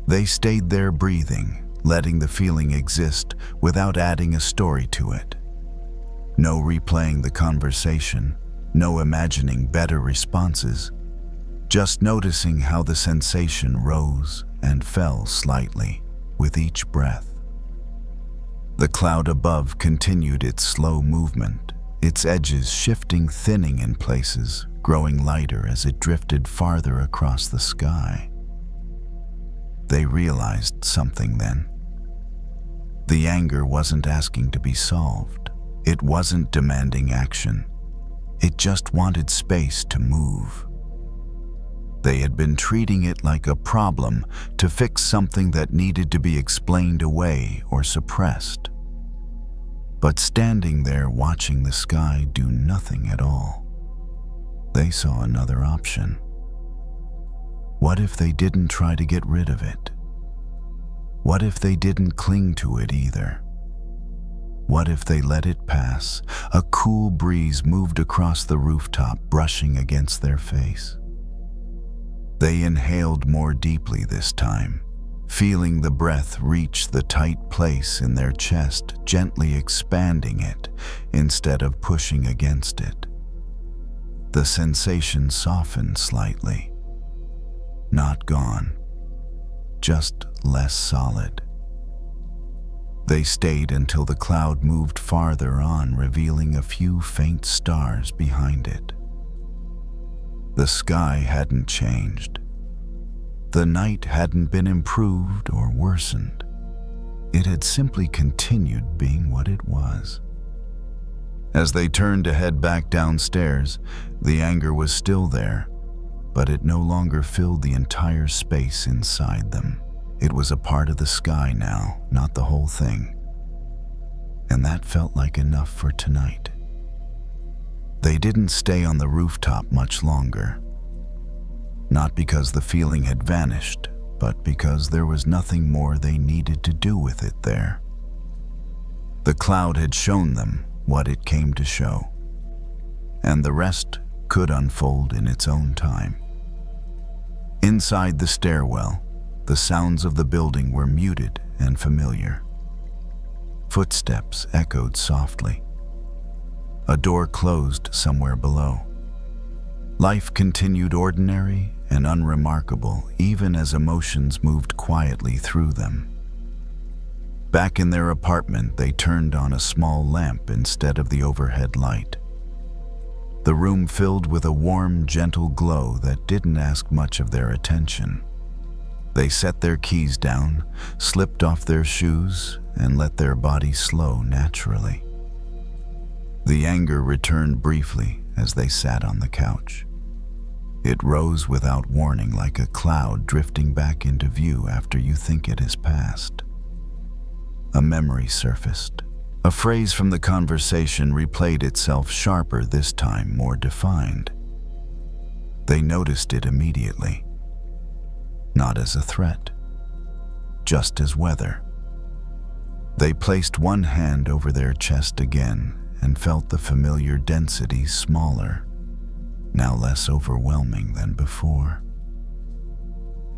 They stayed there breathing, letting the feeling exist without adding a story to it. No replaying the conversation, no imagining better responses, just noticing how the sensation rose and fell slightly with each breath. The cloud above continued its slow movement, its edges shifting, thinning in places, growing lighter as it drifted farther across the sky. They realized something then. The anger wasn't asking to be solved. It wasn't demanding action. It just wanted space to move. They had been treating it like a problem to fix something that needed to be explained away or suppressed. But standing there watching the sky do nothing at all, they saw another option. What if they didn't try to get rid of it? What if they didn't cling to it either? What if they let it pass? A cool breeze moved across the rooftop, brushing against their face. They inhaled more deeply this time, feeling the breath reach the tight place in their chest, gently expanding it instead of pushing against it. The sensation softened slightly. Not gone, just less solid. They stayed until the cloud moved farther on, revealing a few faint stars behind it. The sky hadn't changed. The night hadn't been improved or worsened. It had simply continued being what it was. As they turned to head back downstairs, the anger was still there, but it no longer filled the entire space inside them. It was a part of the sky now, not the whole thing. And that felt like enough for tonight. They didn't stay on the rooftop much longer. Not because the feeling had vanished, but because there was nothing more they needed to do with it there. The cloud had shown them what it came to show, and the rest could unfold in its own time. Inside the stairwell, the sounds of the building were muted and familiar. Footsteps echoed softly. A door closed somewhere below. Life continued ordinary and unremarkable, even as emotions moved quietly through them. Back in their apartment, they turned on a small lamp instead of the overhead light. The room filled with a warm, gentle glow that didn't ask much of their attention. They set their keys down, slipped off their shoes, and let their bodies slow naturally. The anger returned briefly as they sat on the couch. It rose without warning, like a cloud drifting back into view after you think it has passed. A memory surfaced. A phrase from the conversation replayed itself, sharper this time, more defined. They noticed it immediately. Not as a threat, just as weather. They placed one hand over their chest again and felt the familiar density smaller, now less overwhelming than before.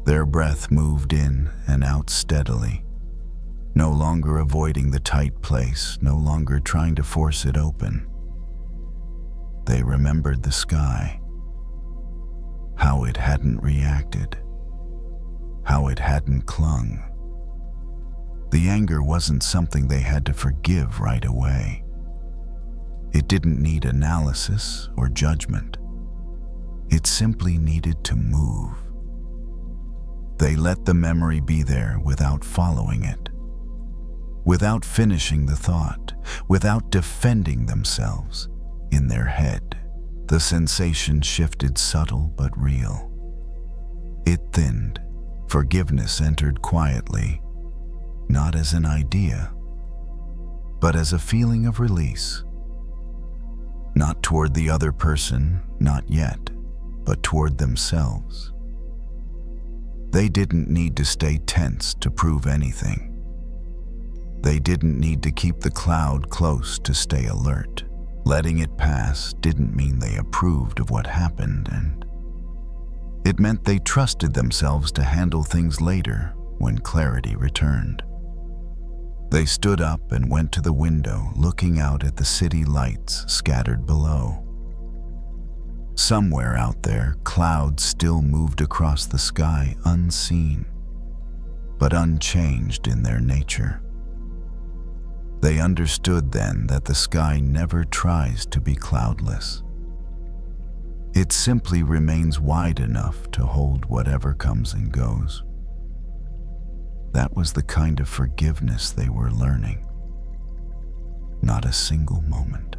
Their breath moved in and out steadily, no longer avoiding the tight place, no longer trying to force it open. They remembered the sky, how it hadn't reacted, how it hadn't clung. The anger wasn't something they had to forgive right away. It didn't need analysis or judgment. It simply needed to move. They let the memory be there without following it, without finishing the thought, without defending themselves. In their head, the sensation shifted, subtle but real. It thinned. Forgiveness entered quietly, not as an idea, but as a feeling of release. Not toward the other person, not yet, but toward themselves. They didn't need to stay tense to prove anything. They didn't need to keep the cloud close to stay alert. Letting it pass didn't mean they approved of what happened, and it meant they trusted themselves to handle things later when clarity returned. They stood up and went to the window, looking out at the city lights scattered below. Somewhere out there, clouds still moved across the sky, unseen, but unchanged in their nature. They understood then that the sky never tries to be cloudless. It simply remains wide enough to hold whatever comes and goes. That was the kind of forgiveness they were learning. Not a single moment.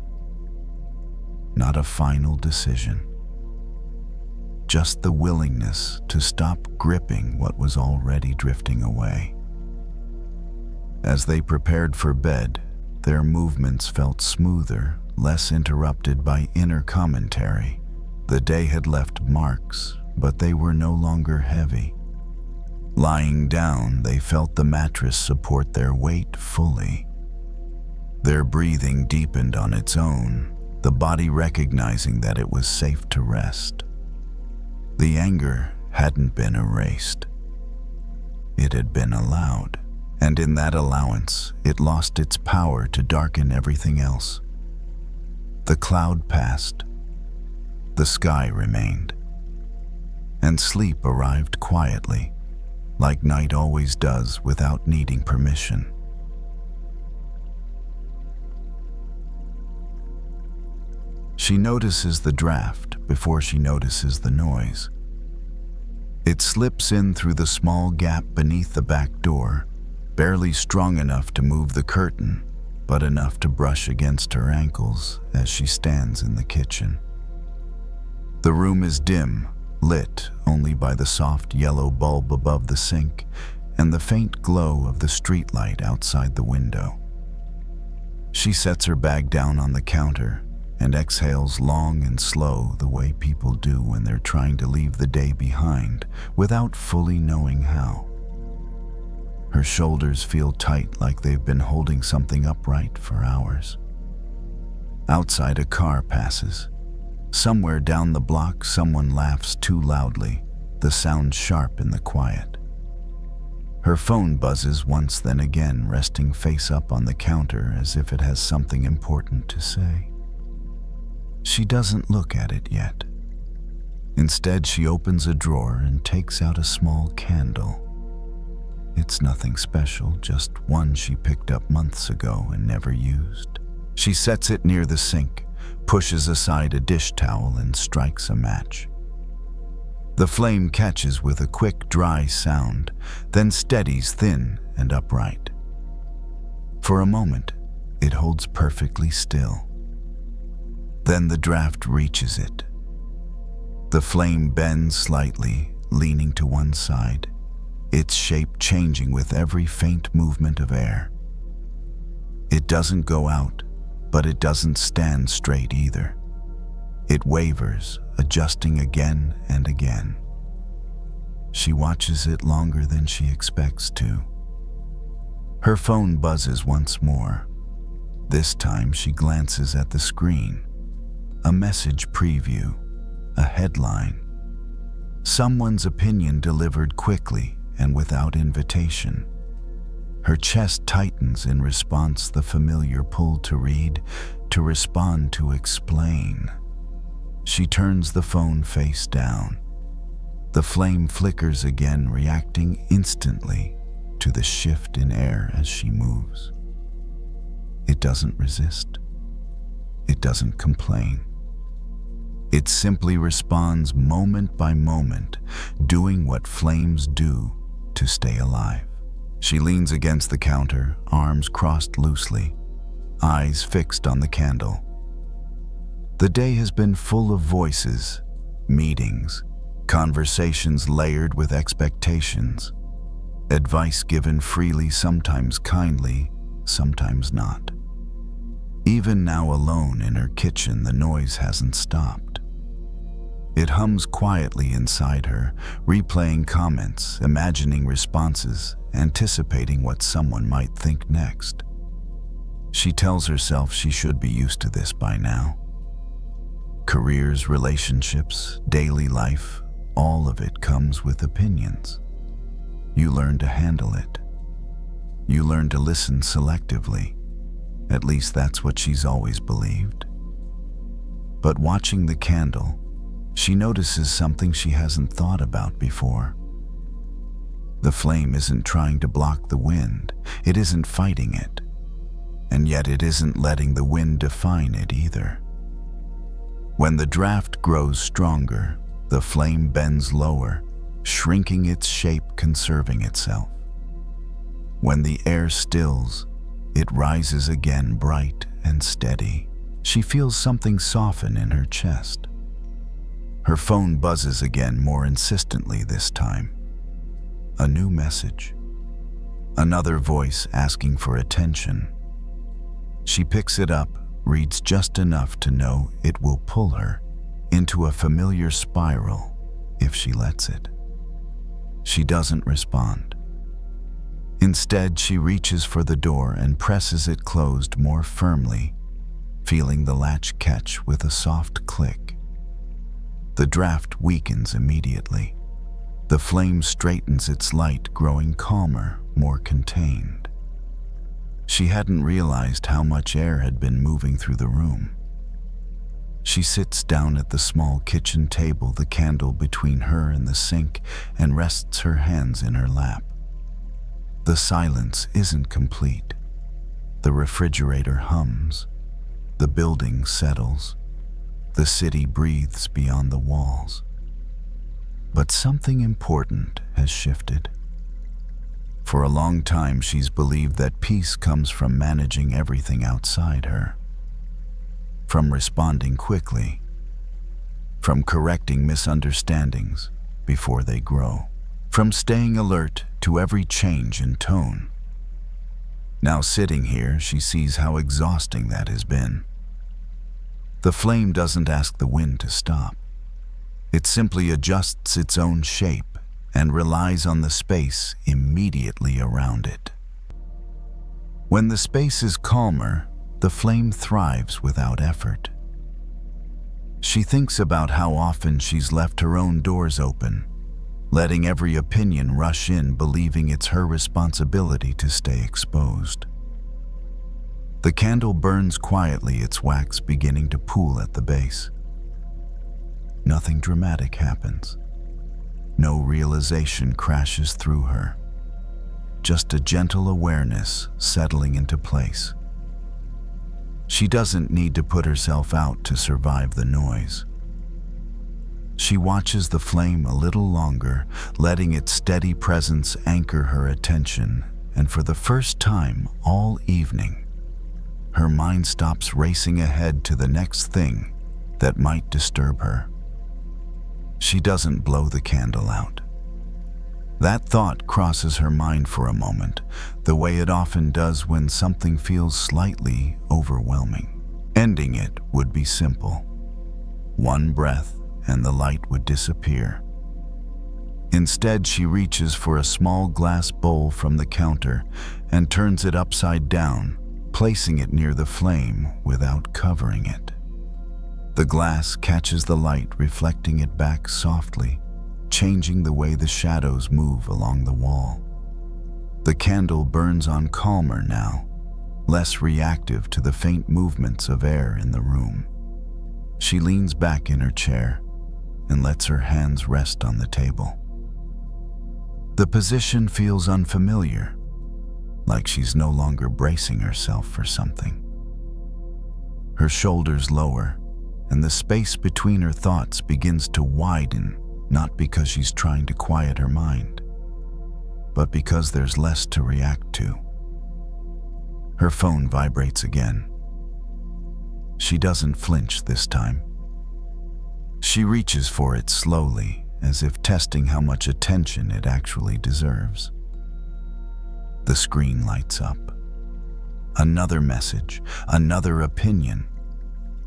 Not a final decision. Just the willingness to stop gripping what was already drifting away. As they prepared for bed, their movements felt smoother, less interrupted by inner commentary. The day had left marks, but they were no longer heavy. Lying down, they felt the mattress support their weight fully. Their breathing deepened on its own, the body recognizing that it was safe to rest. The anger hadn't been erased. It had been allowed, and in that allowance, it lost its power to darken everything else. The cloud passed. The sky remained, and sleep arrived quietly, like night always does without needing permission. She notices the draft before she notices the noise. It slips in through the small gap beneath the back door, barely strong enough to move the curtain, but enough to brush against her ankles as she stands in the kitchen. The room is dim, lit only by the soft yellow bulb above the sink and the faint glow of the streetlight outside the window. She sets her bag down on the counter and exhales long and slow, the way people do when they're trying to leave the day behind without fully knowing how. Her shoulders feel tight, like they've been holding something upright for hours. Outside, a car passes. Somewhere down the block, someone laughs too loudly, the sound sharp in the quiet. Her phone buzzes once, then again, resting face up on the counter as if it has something important to say. She doesn't look at it yet. Instead, she opens a drawer and takes out a small candle. It's nothing special, just one she picked up months ago and never used. She sets it near the sink, pushes aside a dish towel, and strikes a match. The flame catches with a quick, dry sound, then steadies thin and upright. For a moment, it holds perfectly still. Then the draft reaches it. The flame bends slightly, leaning to one side, its shape changing with every faint movement of air. It doesn't go out, but it doesn't stand straight either. It wavers, adjusting again and again. She watches it longer than she expects to. Her phone buzzes once more. This time she glances at the screen. A message preview, a headline. Someone's opinion delivered quickly and without invitation. Her chest tightens in response, the familiar pull to read, to respond, to explain. She turns the phone face down. The flame flickers again, reacting instantly to the shift in air as she moves. It doesn't resist. It doesn't complain. It simply responds moment by moment, doing what flames do to stay alive. She leans against the counter, arms crossed loosely, eyes fixed on the candle. The day has been full of voices, meetings, conversations layered with expectations, advice given freely, sometimes kindly, sometimes not. Even now, alone in her kitchen, the noise hasn't stopped. It hums quietly inside her, replaying comments, imagining responses, anticipating what someone might think next. She tells herself she should be used to this by now. Careers, relationships, daily life, all of it comes with opinions. You learn to handle it. You learn to listen selectively. At least that's what she's always believed. But watching the candle, she notices something she hasn't thought about before. The flame isn't trying to block the wind. It isn't fighting it. And yet it isn't letting the wind define it either. When the draft grows stronger, the flame bends lower, shrinking its shape, conserving itself. When the air stills, it rises again, bright and steady. She feels something soften in her chest. Her phone buzzes again, more insistently this time. A new message. Another voice asking for attention. She picks it up, reads just enough to know it will pull her into a familiar spiral if she lets it. She doesn't respond. Instead, she reaches for the door and presses it closed more firmly, feeling the latch catch with a soft click. The draft weakens immediately. The flame straightens its light, growing calmer, more contained. She hadn't realized how much air had been moving through the room. She sits down at the small kitchen table, the candle between her and the sink, and rests her hands in her lap. The silence isn't complete. The refrigerator hums. The building settles. The city breathes beyond the walls. But something important has shifted. For a long time, she's believed that peace comes from managing everything outside her. From responding quickly. From correcting misunderstandings before they grow. From staying alert to every change in tone. Now sitting here, she sees how exhausting that has been. The flame doesn't ask the wind to stop. It simply adjusts its own shape and relies on the space immediately around it. When the space is calmer, the flame thrives without effort. She thinks about how often she's left her own doors open, letting every opinion rush in, believing it's her responsibility to stay exposed. The candle burns quietly, its wax beginning to pool at the base. Nothing dramatic happens. No realization crashes through her. Just a gentle awareness settling into place. She doesn't need to put herself out to survive the noise. She watches the flame a little longer, letting its steady presence anchor her attention, and for the first time all evening, her mind stops racing ahead to the next thing that might disturb her. She doesn't blow the candle out. That thought crosses her mind for a moment, the way it often does when something feels slightly overwhelming. Ending it would be simple. One breath and the light would disappear. Instead, she reaches for a small glass bowl from the counter and turns it upside down, placing it near the flame without covering it. The glass catches the light, reflecting it back softly, changing the way the shadows move along the wall. The candle burns on calmer now, less reactive to the faint movements of air in the room. She leans back in her chair and lets her hands rest on the table. The position feels unfamiliar, like she's no longer bracing herself for something. Her shoulders lower, and the space between her thoughts begins to widen, not because she's trying to quiet her mind, but because there's less to react to. Her phone vibrates again. She doesn't flinch this time. She reaches for it slowly, as if testing how much attention it actually deserves. The screen lights up. Another message, another opinion,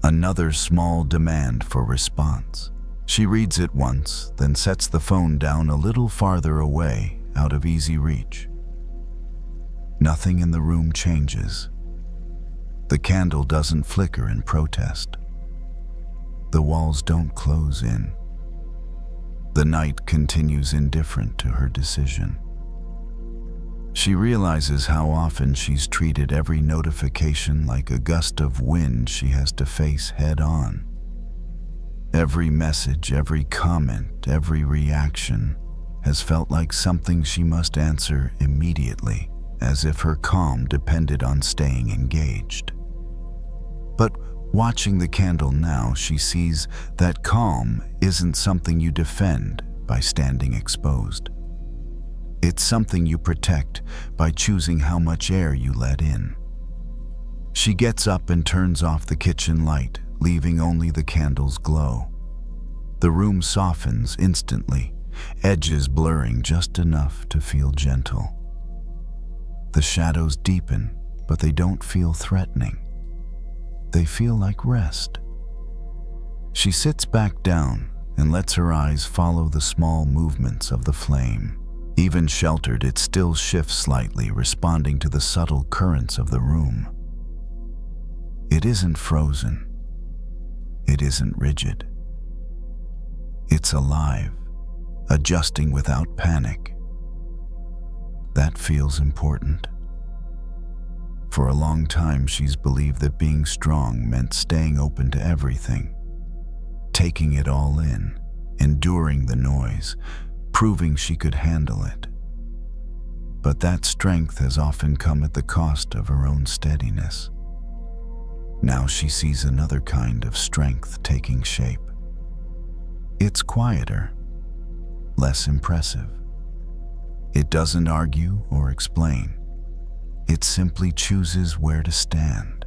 another small demand for response. She reads it once, then sets the phone down a little farther away, out of easy reach. Nothing in the room changes. The candle doesn't flicker in protest. The walls don't close in. The night continues indifferent to her decision. She realizes how often she's treated every notification like a gust of wind she has to face head on. Every message, every comment, every reaction has felt like something she must answer immediately, as if her calm depended on staying engaged. But watching the candle now, she sees that calm isn't something you defend by standing exposed. It's something you protect by choosing how much air you let in. She gets up and turns off the kitchen light, leaving only the candle's glow. The room softens instantly, edges blurring just enough to feel gentle. The shadows deepen, but they don't feel threatening. They feel like rest. She sits back down and lets her eyes follow the small movements of the flame. Even sheltered, it still shifts slightly, responding to the subtle currents of the room. It isn't frozen. It isn't rigid. It's alive, adjusting without panic. That feels important. For a long time, she's believed that being strong meant staying open to everything, taking it all in, enduring the noise, proving she could handle it. But that strength has often come at the cost of her own steadiness. Now she sees another kind of strength taking shape. It's quieter, less impressive. It doesn't argue or explain. It simply chooses where to stand.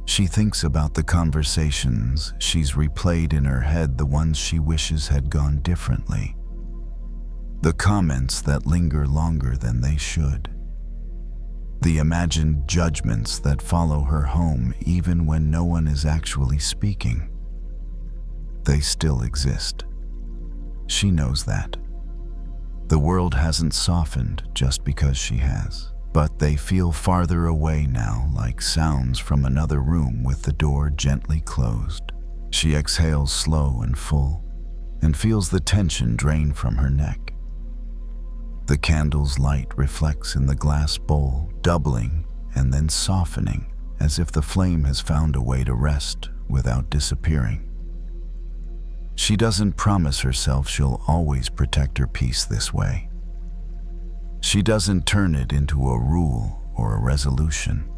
She thinks about the conversations she's replayed in her head, the ones she wishes had gone differently. The comments that linger longer than they should. The imagined judgments that follow her home even when no one is actually speaking. They still exist. She knows that. The world hasn't softened just because she has, but they feel farther away now, like sounds from another room with the door gently closed. She exhales slow and full, and feels the tension drain from her neck. The candle's light reflects in the glass bowl, doubling and then softening, as if the flame has found a way to rest without disappearing. She doesn't promise herself she'll always protect her peace this way. She doesn't turn it into a rule or a resolution.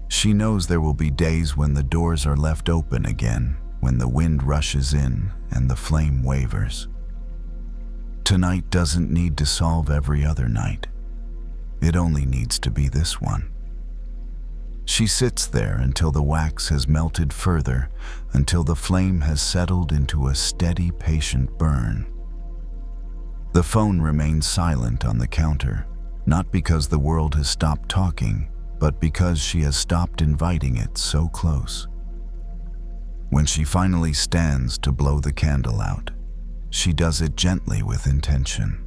She knows there will be days when the doors are left open again, when the wind rushes in and the flame wavers. Tonight doesn't need to solve every other night. It only needs to be this one. She sits there until the wax has melted further, until the flame has settled into a steady, patient burn. The phone remains silent on the counter, not because the world has stopped talking, but because she has stopped inviting it so close. When she finally stands to blow the candle out, she does it gently with intention.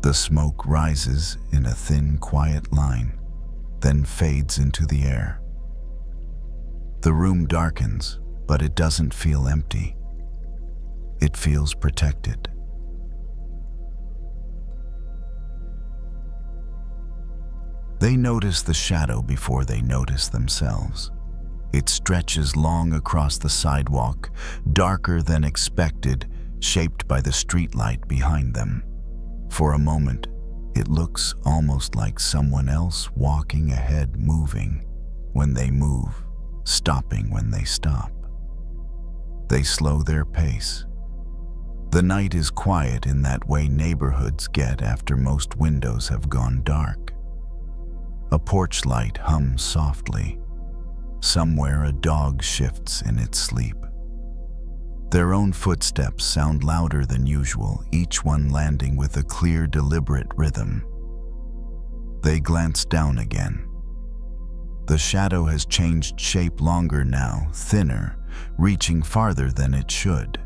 The smoke rises in a thin, quiet line, then fades into the air. The room darkens, but it doesn't feel empty. It feels protected. They notice the shadow before they notice themselves. It stretches long across the sidewalk, darker than expected, shaped by the streetlight behind them. For a moment, it looks almost like someone else walking ahead, moving when they move, stopping when they stop. They slow their pace. The night is quiet in that way neighborhoods get after most windows have gone dark. A porch light hums softly. Somewhere a dog shifts in its sleep. Their own footsteps sound louder than usual, each one landing with a clear, deliberate rhythm. They glance down again. The shadow has changed shape, longer now, thinner, reaching farther than it should.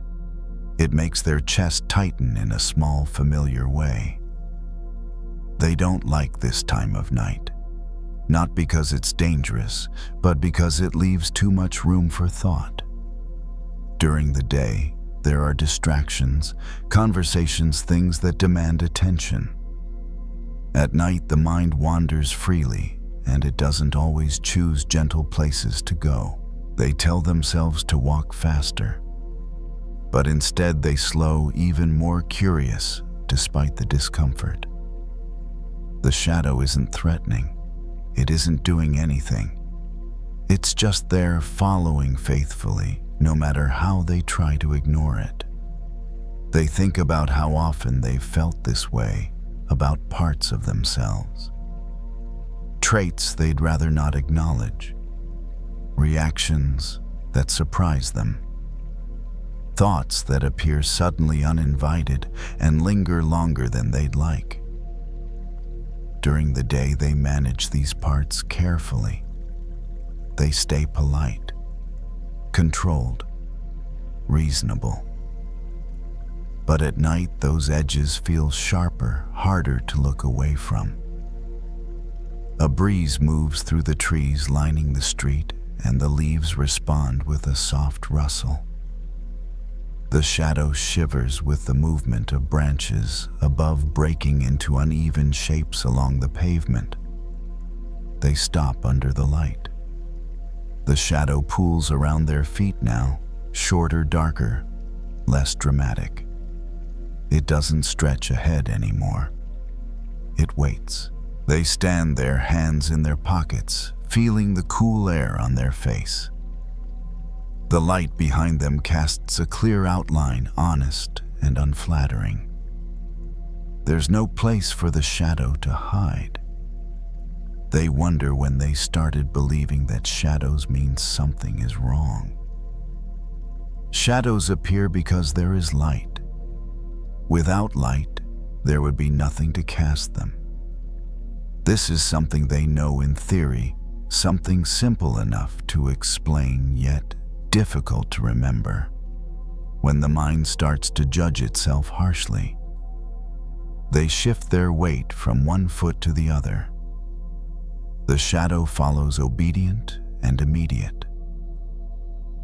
It makes their chest tighten in a small, familiar way. They don't like this time of night. Not because it's dangerous, but because it leaves too much room for thought. During the day, there are distractions, conversations, things that demand attention. At night, the mind wanders freely, and it doesn't always choose gentle places to go. They tell themselves to walk faster, but instead they slow, even more curious, despite the discomfort. The shadow isn't threatening. It isn't doing anything. It's just there, following faithfully, no matter how they try to ignore it. They think about how often they've felt this way, about parts of themselves. Traits they'd rather not acknowledge. Reactions that surprise them. Thoughts that appear suddenly uninvited and linger longer than they'd like. During the day, they manage these parts carefully. They stay polite, controlled, reasonable. But at night, those edges feel sharper, harder to look away from. A breeze moves through the trees lining the street, and the leaves respond with a soft rustle. The shadow shivers with the movement of branches above, breaking into uneven shapes along the pavement. They stop under the light. The shadow pools around their feet now, shorter, darker, less dramatic. It doesn't stretch ahead anymore. It waits. They stand there, hands in their pockets, feeling the cool air on their face. The light behind them casts a clear outline, honest and unflattering. There's no place for the shadow to hide. They wonder when they started believing that shadows mean something is wrong. Shadows appear because there is light. Without light, there would be nothing to cast them. This is something they know in theory, something simple enough to explain, yet difficult to remember. When the mind starts to judge itself harshly, they shift their weight from one foot to the other. The shadow follows obedient and immediate.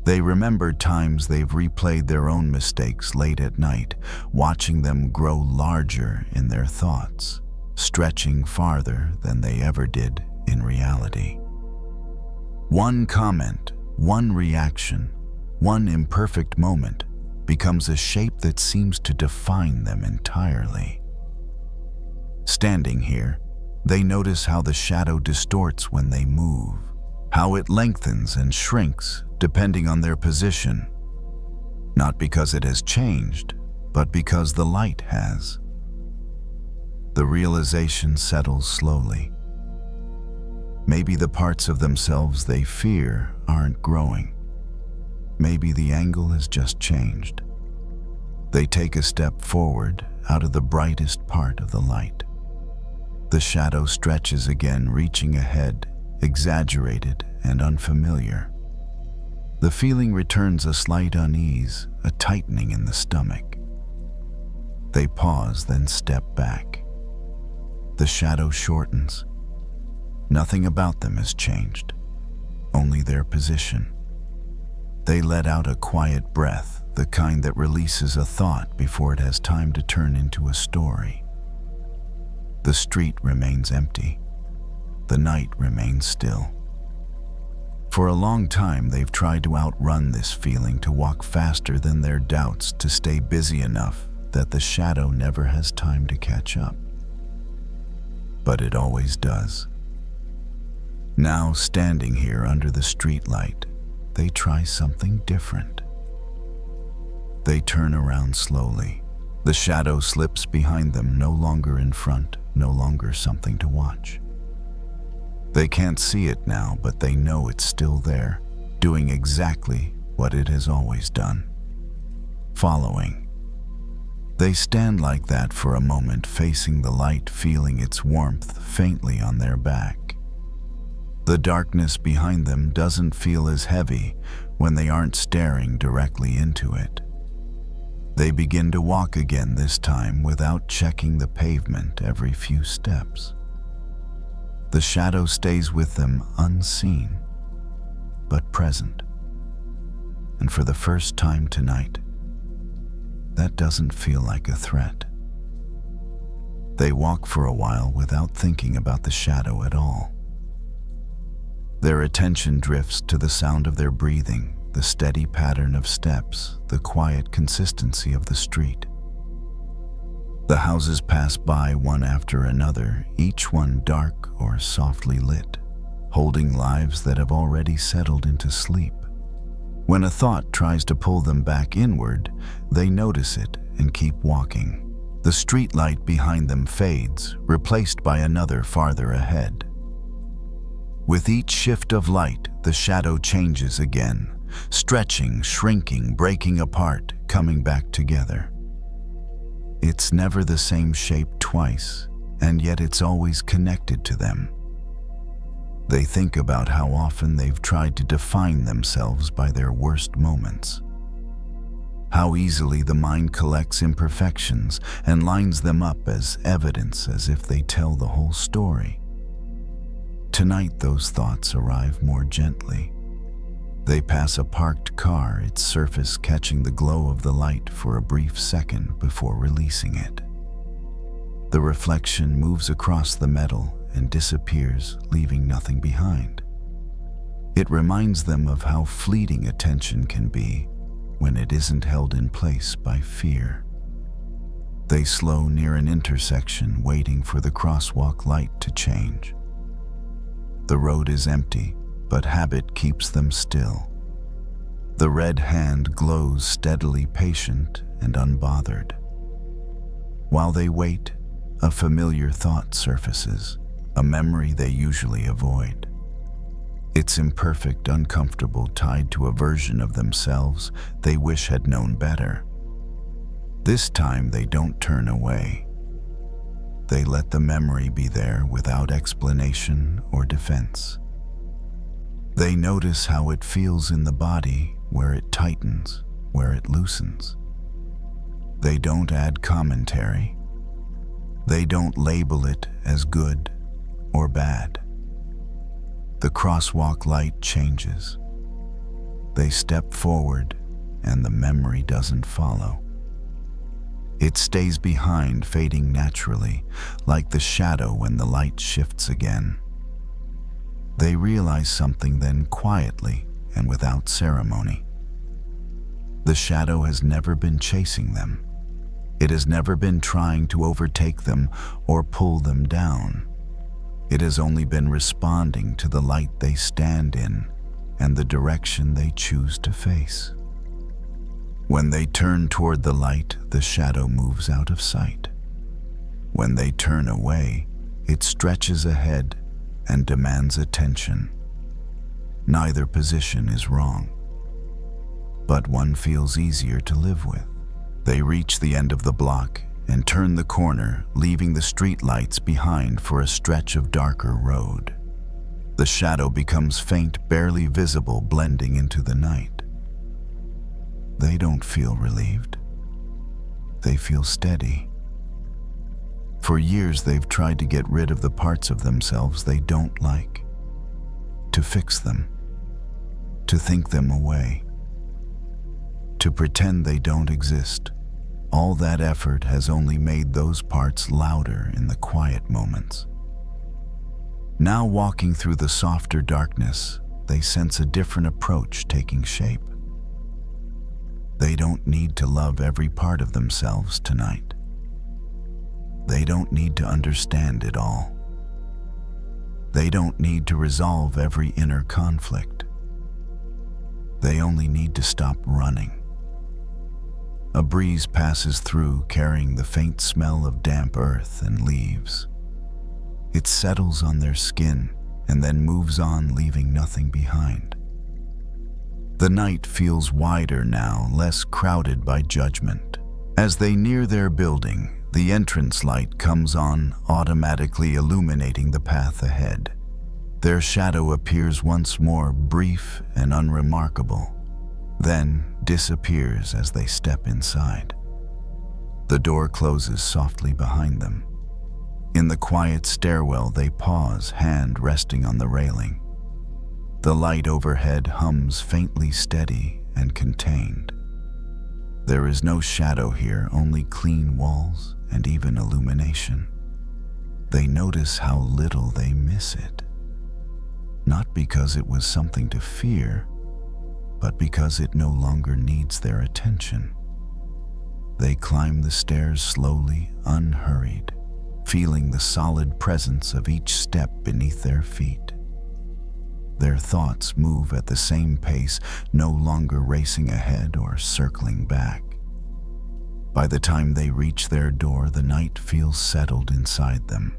They remember times they've replayed their own mistakes late at night, watching them grow larger in their thoughts, stretching farther than they ever did in reality. One comment, one reaction, one imperfect moment becomes a shape that seems to define them entirely. Standing here, they notice how the shadow distorts when they move, how it lengthens and shrinks depending on their position, not because it has changed, but because the light has. The realization settles slowly. Maybe the parts of themselves they fear aren't growing. Maybe the angle has just changed. They take a step forward out of the brightest part of the light. The shadow stretches again, reaching ahead, exaggerated and unfamiliar. The feeling returns, a slight unease, a tightening in the stomach. They pause, then step back. The shadow shortens. Nothing about them has changed, only their position. They let out a quiet breath, the kind that releases a thought before it has time to turn into a story. The street remains empty. The night remains still. For a long time, they've tried to outrun this feeling, to walk faster than their doubts, to stay busy enough that the shadow never has time to catch up. But it always does. Now, standing here under the streetlight, they try something different. They turn around slowly. The shadow slips behind them, no longer in front, no longer something to watch. They can't see it now, but they know it's still there, doing exactly what it has always done. Following. They stand like that for a moment, facing the light, feeling its warmth faintly on their back. The darkness behind them doesn't feel as heavy when they aren't staring directly into it. They begin to walk again, this time without checking the pavement every few steps. The shadow stays with them, unseen, but present. And for the first time tonight, that doesn't feel like a threat. They walk for a while without thinking about the shadow at all. Their attention drifts to the sound of their breathing, the steady pattern of steps, the quiet consistency of the street. The houses pass by one after another, each one dark or softly lit, holding lives that have already settled into sleep. When a thought tries to pull them back inward, they notice it and keep walking. The streetlight behind them fades, replaced by another farther ahead. With each shift of light, the shadow changes again, stretching, shrinking, breaking apart, coming back together. It's never the same shape twice, and yet it's always connected to them. They think about how often they've tried to define themselves by their worst moments. How easily the mind collects imperfections and lines them up as evidence, as if they tell the whole story. Tonight, those thoughts arrive more gently. They pass a parked car, its surface catching the glow of the light for a brief second before releasing it. The reflection moves across the metal and disappears, leaving nothing behind. It reminds them of how fleeting attention can be when it isn't held in place by fear. They slow near an intersection, waiting for the crosswalk light to change. The road is empty, but habit keeps them still. The red hand glows steadily, patient and unbothered. While they wait, a familiar thought surfaces, a memory they usually avoid. It's imperfect, uncomfortable, tied to a version of themselves they wish had known better. This time they don't turn away. They let the memory be there without explanation or defense. They notice how it feels in the body, where it tightens, where it loosens. They don't add commentary. They don't label it as good or bad. The crosswalk light changes. They step forward, and the memory doesn't follow. It stays behind, fading naturally, like the shadow when the light shifts again. They realize something then, quietly and without ceremony. The shadow has never been chasing them. It has never been trying to overtake them or pull them down. It has only been responding to the light they stand in and the direction they choose to face. When they turn toward the light, the shadow moves out of sight. When they turn away, it stretches ahead and demands attention. Neither position is wrong, but one feels easier to live with. They reach the end of the block and turn the corner, leaving the street lights behind for a stretch of darker road. The shadow becomes faint, barely visible, blending into the night. They don't feel relieved. They feel steady. For years they've tried to get rid of the parts of themselves they don't like, to fix them, to think them away, to pretend they don't exist. All that effort has only made those parts louder in the quiet moments. Now, walking through the softer darkness, they sense a different approach taking shape. They don't need to love every part of themselves tonight. They don't need to understand it all. They don't need to resolve every inner conflict. They only need to stop running. A breeze passes through, carrying the faint smell of damp earth and leaves. It settles on their skin and then moves on, leaving nothing behind. The night feels wider now, less crowded by judgment. As they near their building, the entrance light comes on, automatically illuminating the path ahead. Their shadow appears once more, brief and unremarkable, then disappears as they step inside. The door closes softly behind them. In the quiet stairwell, they pause, hand resting on the railing. The light overhead hums faintly, steady and contained. There is no shadow here, only clean walls and even illumination. They notice how little they miss it. Not because it was something to fear, but because it no longer needs their attention. They climb the stairs slowly, unhurried, feeling the solid presence of each step beneath their feet. Their thoughts move at the same pace, no longer racing ahead or circling back. By the time they reach their door, the night feels settled inside them.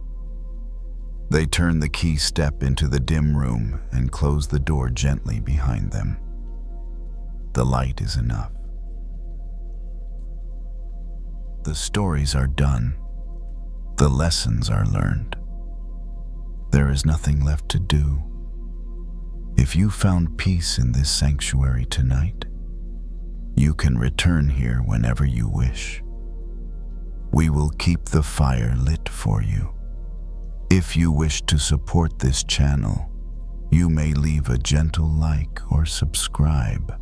They turn the key, step into the dim room, and close the door gently behind them. The light is enough. The stories are done. The lessons are learned. There is nothing left to do. If you found peace in this sanctuary tonight, you can return here whenever you wish. We will keep the fire lit for you. If you wish to support this channel, you may leave a gentle like or subscribe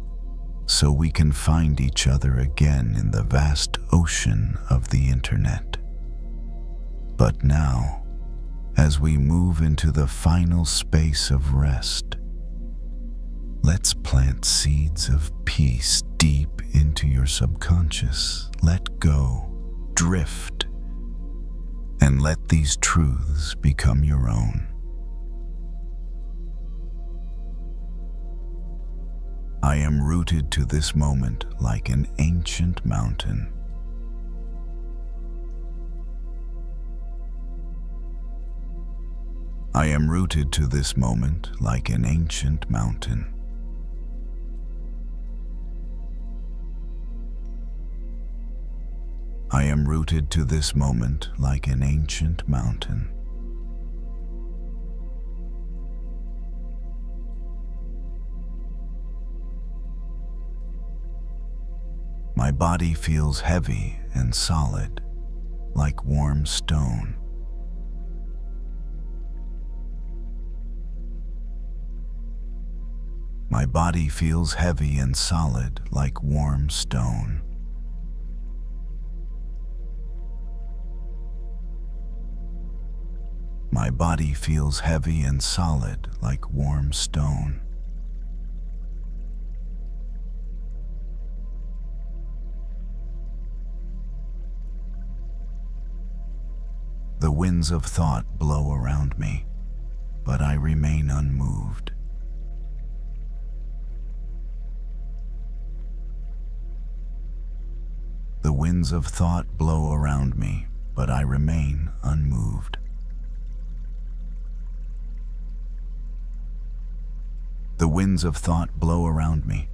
so we can find each other again in the vast ocean of the internet. But now, as we move into the final space of rest, Let's plant seeds of peace deep into your subconscious. Let go, drift, and let these truths become your own. I am rooted to this moment like an ancient mountain. I am rooted to this moment like an ancient mountain. I am rooted to this moment like an ancient mountain. My body feels heavy and solid, like warm stone. My body feels heavy and solid, like warm stone. My body feels heavy and solid, like warm stone. The winds of thought blow around me, but I remain unmoved. The winds of thought blow around me, but I remain unmoved. The winds of thought blow around me,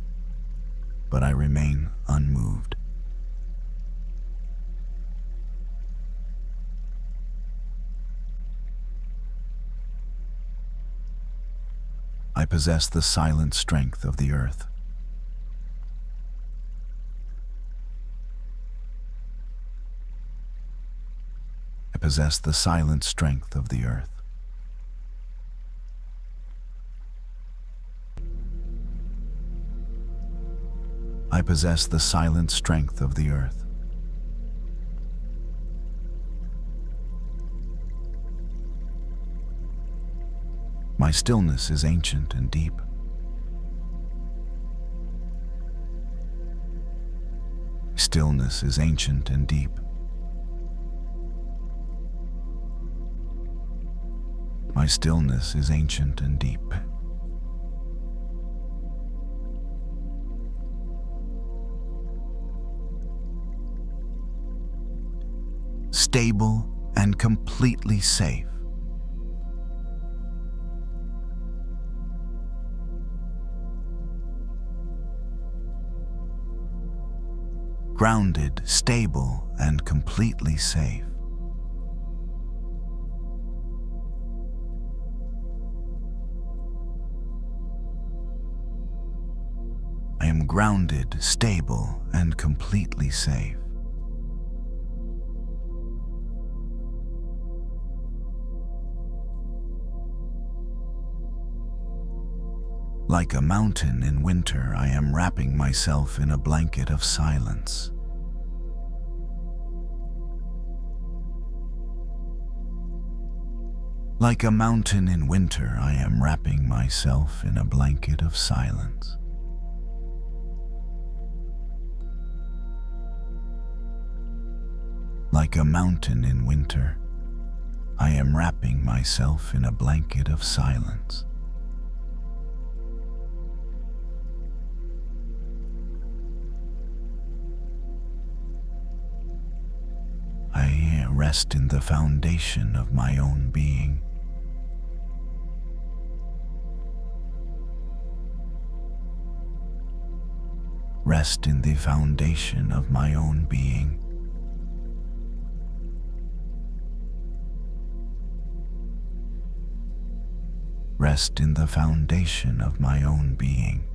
but I remain unmoved. I possess the silent strength of the earth. I possess the silent strength of the earth. I possess the silent strength of the earth. My stillness is ancient and deep. Stillness is ancient and deep. My stillness is ancient and deep. Stable and completely safe. Grounded, stable, and completely safe. I am grounded, stable, and completely safe. Like a mountain in winter, I am wrapping myself in a blanket of silence. Like a mountain in winter, I am wrapping myself in a blanket of silence. Like a mountain in winter, I am wrapping myself in a blanket of silence. I rest in the foundation of my own being. Rest in the foundation of my own being. Rest in the foundation of my own being.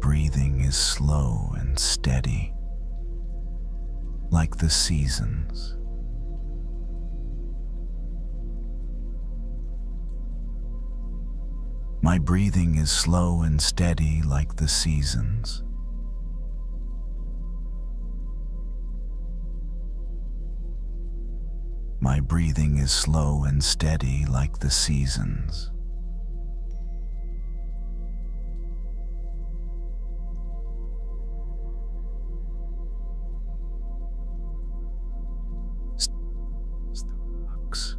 Breathing is slow and steady, like the seasons. My breathing is slow and steady like the seasons. My breathing is slow and steady like the seasons. As the rocks.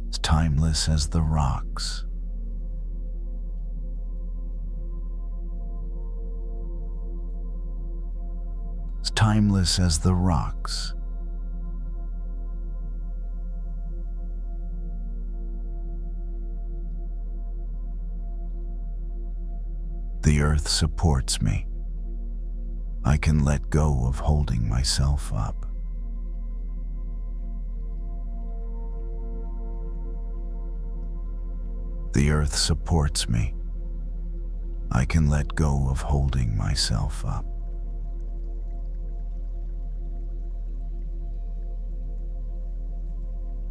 As timeless as the rocks. As timeless as the rocks. The earth supports me. I can let go of holding myself up. The earth supports me. I can let go of holding myself up.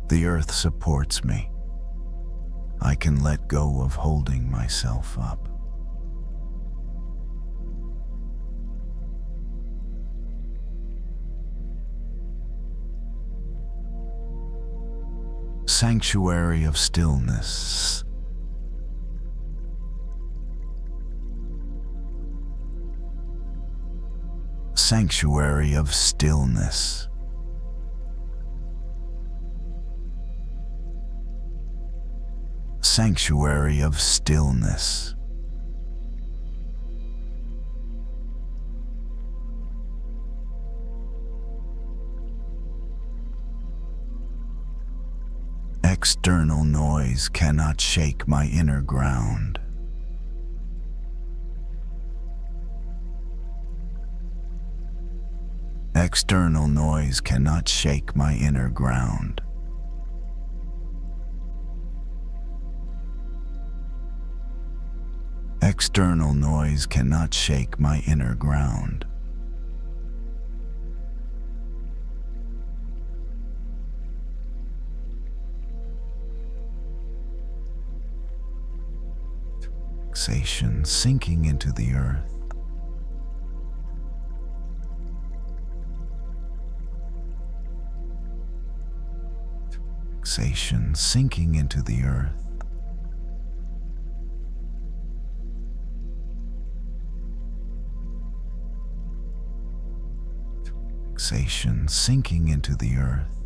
The earth supports me. I can let go of holding myself up. Sanctuary of stillness. Sanctuary of stillness. Sanctuary of stillness. External noise cannot shake my inner ground. External noise cannot shake my inner ground. External noise cannot shake my inner ground. Relaxation sinking into the earth. Relaxation sinking into the earth. Relaxation sinking into the earth.